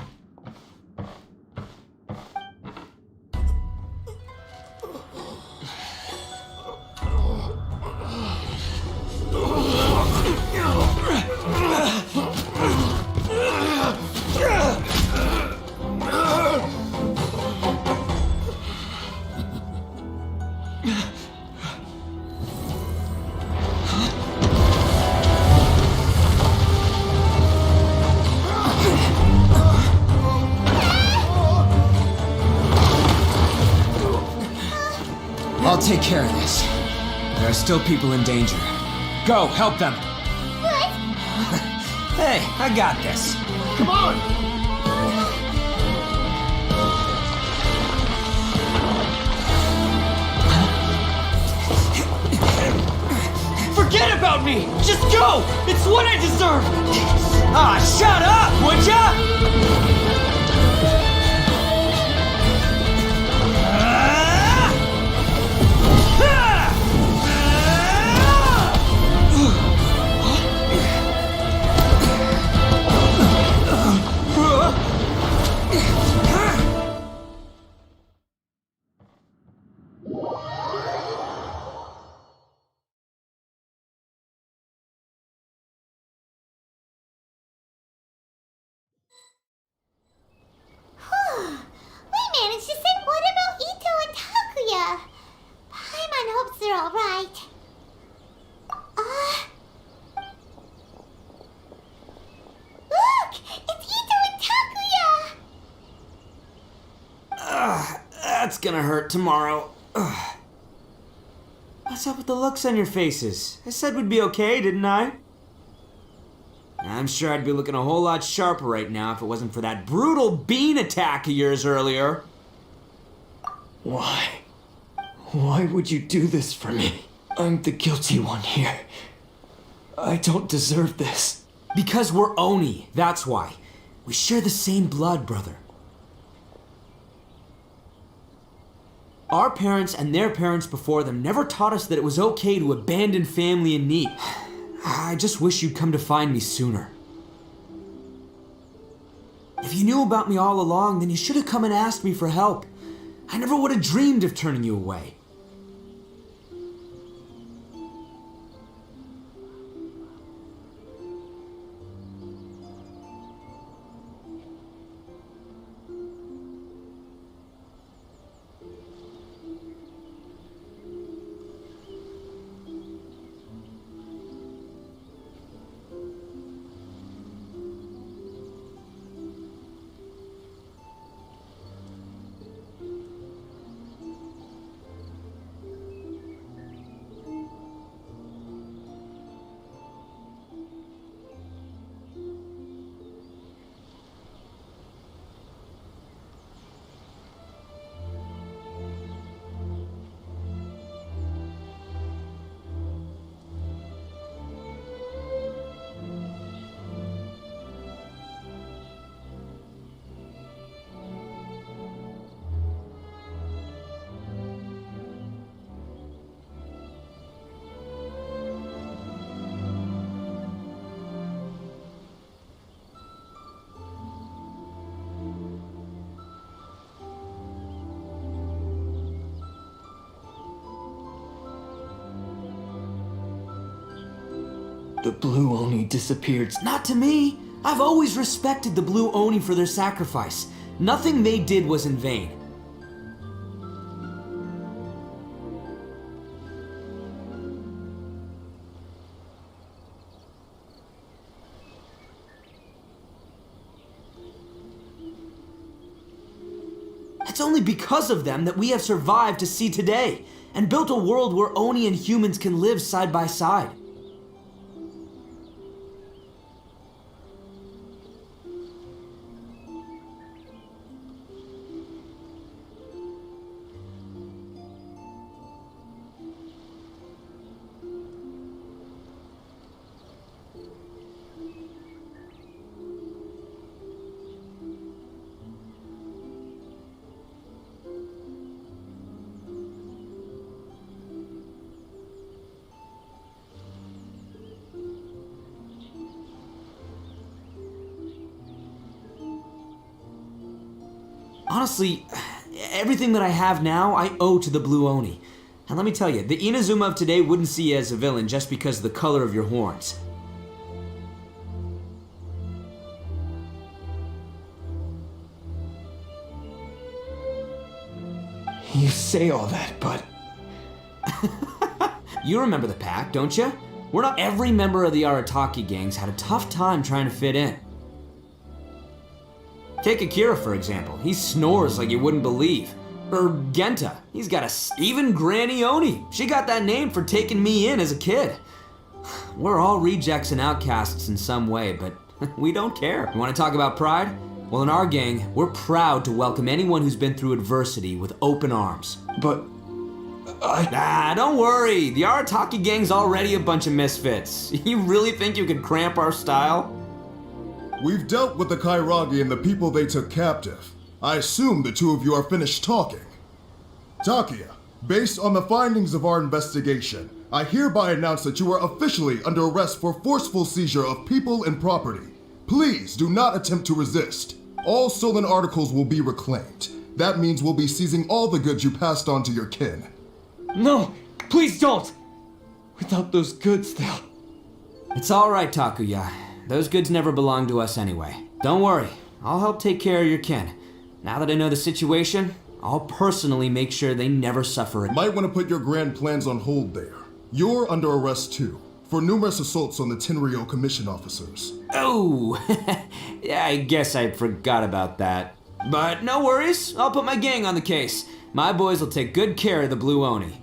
[SPEAKER 8] I'll take care of this. There are still people in danger. Go, help them.
[SPEAKER 3] What?
[SPEAKER 8] Hey, I got this.
[SPEAKER 12] Come on!
[SPEAKER 11] Forget about me! Just go! It's what I deserve!
[SPEAKER 8] Ah, shut up, would ya?
[SPEAKER 3] We managed to say what about Ito and Takuya? Paimon hopes they're alright. Look! It's Ito and Takuya!
[SPEAKER 8] That's gonna hurt tomorrow. What's up with the looks on your faces? I said we'd be okay, didn't I? I'm sure I'd be looking a whole lot sharper right now if it wasn't for that brutal bean attack of yours earlier.
[SPEAKER 11] Why? Why would you do this for me? I'm the guilty one here. I don't deserve this.
[SPEAKER 8] Because we're Oni, that's why. We share the same blood, brother. Our parents and their parents before them never taught us that it was okay to abandon family in need. I just wish you'd come to find me sooner. If you knew about me all along, then you should have come and asked me for help. I never would have dreamed of turning you away.
[SPEAKER 11] The Blue Oni disappeared.
[SPEAKER 8] Not to me. I've always respected the Blue Oni for their sacrifice. Nothing they did was in vain. It's only because of them that we have survived to see today, and built a world where Oni and humans can live side by side. Honestly, everything that I have now, I owe to the Blue Oni. And let me tell you, the Inazuma of today wouldn't see you as a villain just because of the color of your horns.
[SPEAKER 11] You say all that, but...
[SPEAKER 8] You remember the pack, don't you? We're not every member of the Arataki gangs had a tough time trying to fit in. Take Akira, for example. He snores like you wouldn't believe. Or Genta. He's got even Granny Oni. She got that name for taking me in as a kid. We're all rejects and outcasts in some way, but we don't care. You want to talk about pride? Well, in our gang, we're proud to welcome anyone who's been through adversity with open arms.
[SPEAKER 11] But...
[SPEAKER 8] don't worry. The Arataki gang's already a bunch of misfits. You really think you could cramp our style?
[SPEAKER 13] We've dealt with the Kairagi and the people they took captive. I assume the two of you are finished talking. Takia, based on the findings of our investigation, I hereby announce that you are officially under arrest for forceful seizure of people and property. Please do not attempt to resist. All stolen articles will be reclaimed. That means we'll be seizing all the goods you passed on to your kin.
[SPEAKER 11] No! Please don't! Without those goods, they'll...
[SPEAKER 8] It's alright, Takuya. Those goods never belonged to us anyway. Don't worry, I'll help take care of your kin. Now that I know the situation, I'll personally make sure they never suffer it.
[SPEAKER 13] Might want to put your grand plans on hold there. You're under arrest too, for numerous assaults on the Tenryo commission officers.
[SPEAKER 8] Oh, yeah, I guess I forgot about that. But no worries, I'll put my gang on the case. My boys will take good care of the Blue Oni.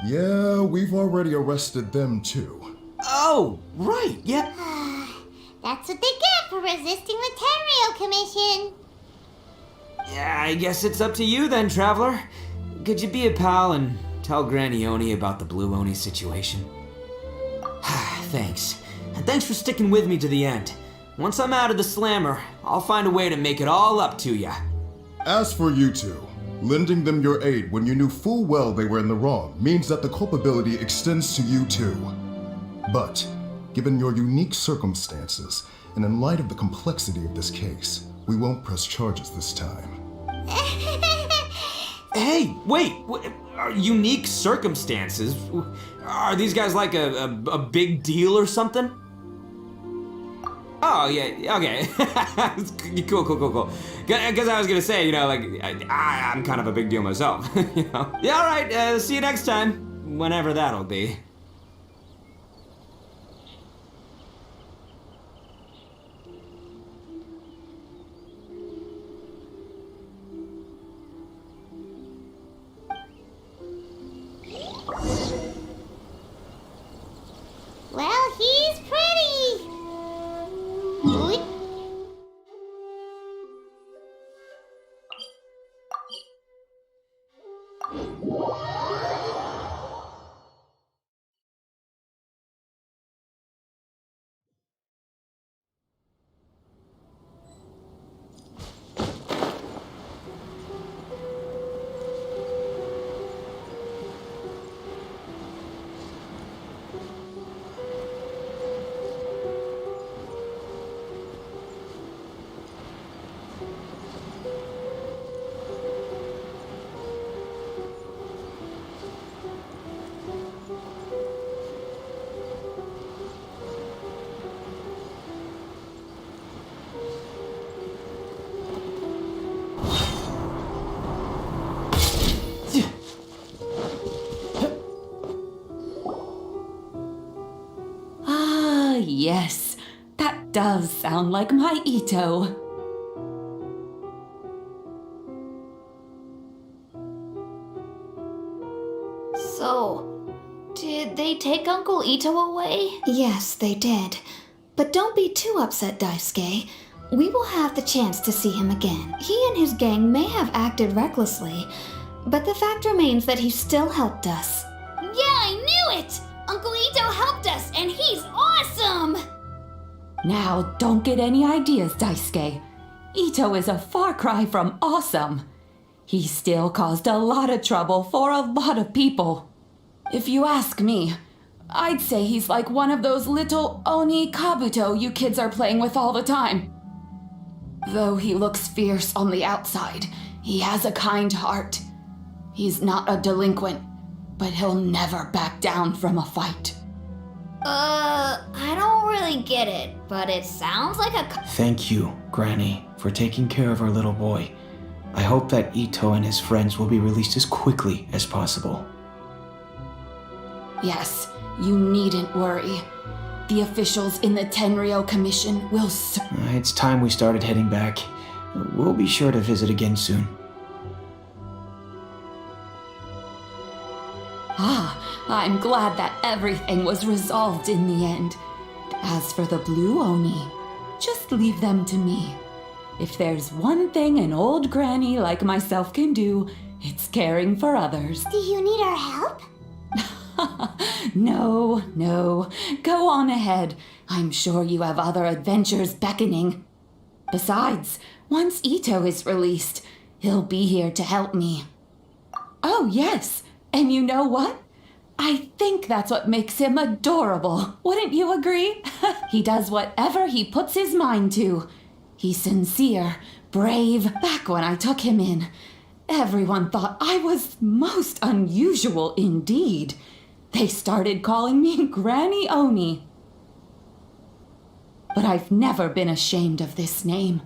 [SPEAKER 13] Yeah, we've already arrested them too.
[SPEAKER 8] Oh, right, yeah.
[SPEAKER 3] That's what they get for resisting the Tenryo Commission.
[SPEAKER 8] Yeah, I guess it's up to you then, Traveler. Could you be a pal and tell Granny Oni about the Blue Oni situation? Thanks. And thanks for sticking with me to the end. Once I'm out of the slammer, I'll find a way to make it all up to ya.
[SPEAKER 13] As for you two, lending them your aid when you knew full well they were in the wrong means that the culpability extends to you too. But, given your unique circumstances, and in light of the complexity of this case, we won't press charges this time.
[SPEAKER 8] Hey, wait! Unique circumstances? Are these guys like a big deal or something? Oh, yeah, okay. Cool. Because I was gonna say, I'm kind of a big deal myself, Yeah, alright, see you next time. Whenever that'll be.
[SPEAKER 3] Well, he's pretty. Oy.
[SPEAKER 14] yes, that does sound like my Ito.
[SPEAKER 6] So, did they take Uncle Ito away?
[SPEAKER 2] Yes, they did. But don't be too upset, Daisuke. We will have the chance to see him again. He and his gang may have acted recklessly, but the fact remains that he still helped us.
[SPEAKER 6] Yeah, I knew it! Uncle Ito helped us, and he's awesome!
[SPEAKER 14] Now, don't get any ideas, Daisuke. Ito is a far cry from awesome. He still caused a lot of trouble for a lot of people. If you ask me, I'd say he's like one of those little Oni Kabuto you kids are playing with all the time. Though he looks fierce on the outside, he has a kind heart. He's not a delinquent, but he'll never back down from a fight.
[SPEAKER 6] I don't really get it, but it sounds like a...
[SPEAKER 15] Thank you, Granny, for taking care of our little boy. I hope that Ito and his friends will be released as quickly as possible.
[SPEAKER 14] Yes, you needn't worry. The officials in the Tenryo Commission will
[SPEAKER 15] It's time we started heading back. We'll be sure to visit again soon.
[SPEAKER 14] I'm glad that everything was resolved in the end. As for the Blue Oni, just leave them to me. If there's one thing an old granny like myself can do, it's caring for others.
[SPEAKER 3] Do you need our help?
[SPEAKER 14] No. Go on ahead. I'm sure you have other adventures beckoning. Besides, once Ito is released, he'll be here to help me. Oh, yes. And you know what? I think that's what makes him adorable. Wouldn't you agree? He does whatever he puts his mind to. He's sincere, brave. Back when I took him in, everyone thought I was most unusual indeed. They started calling me Granny Oni. But I've never been ashamed of this name.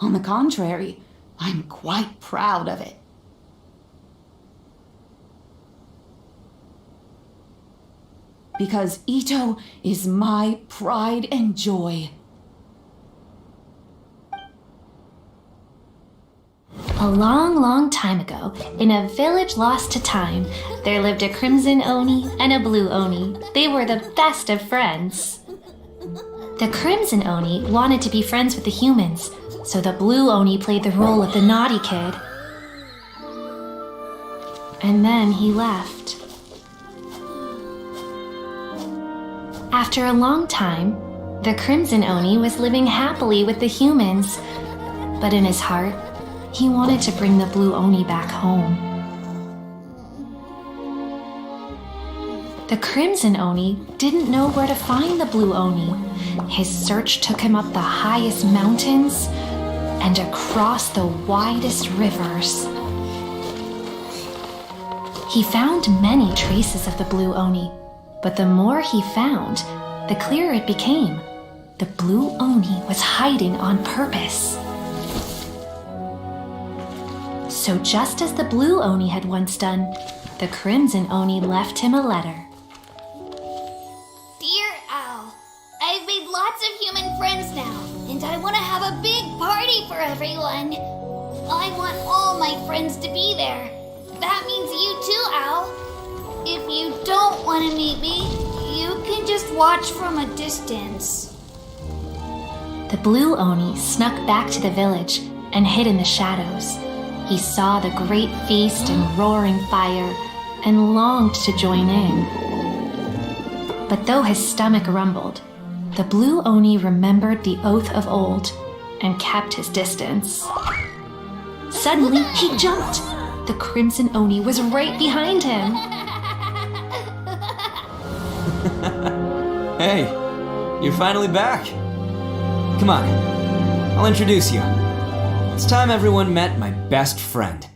[SPEAKER 14] On the contrary, I'm quite proud of it. Because Ito is my pride and joy.
[SPEAKER 7] A long time ago, in a village lost to time, there lived a Crimson Oni and a Blue Oni. They were the best of friends. The Crimson Oni wanted to be friends with the humans, so the Blue Oni played the role of the naughty kid. And then he left. After a long time, the Crimson Oni was living happily with the humans, but in his heart, he wanted to bring the Blue Oni back home. The Crimson Oni didn't know where to find the Blue Oni. His search took him up the highest mountains and across the widest rivers. He found many traces of the Blue Oni, but the more he found, the clearer it became. The Blue Oni was hiding on purpose. So just as the Blue Oni had once done, the Crimson Oni left him a letter.
[SPEAKER 6] Dear Owl, I've made lots of human friends now, and I want to have a big party for everyone. I want all my friends to be there. That means you too, Owl. If you don't want to meet me, you can just watch from a distance.
[SPEAKER 7] The Blue Oni snuck back to the village and hid in the shadows. He saw the great feast and roaring fire and longed to join in. But though his stomach rumbled, the Blue Oni remembered the oath of old and kept his distance. Suddenly, he jumped. The Crimson Oni was right behind him.
[SPEAKER 8] Hey, you're finally back. Come on, I'll introduce you. It's time everyone met my best friend.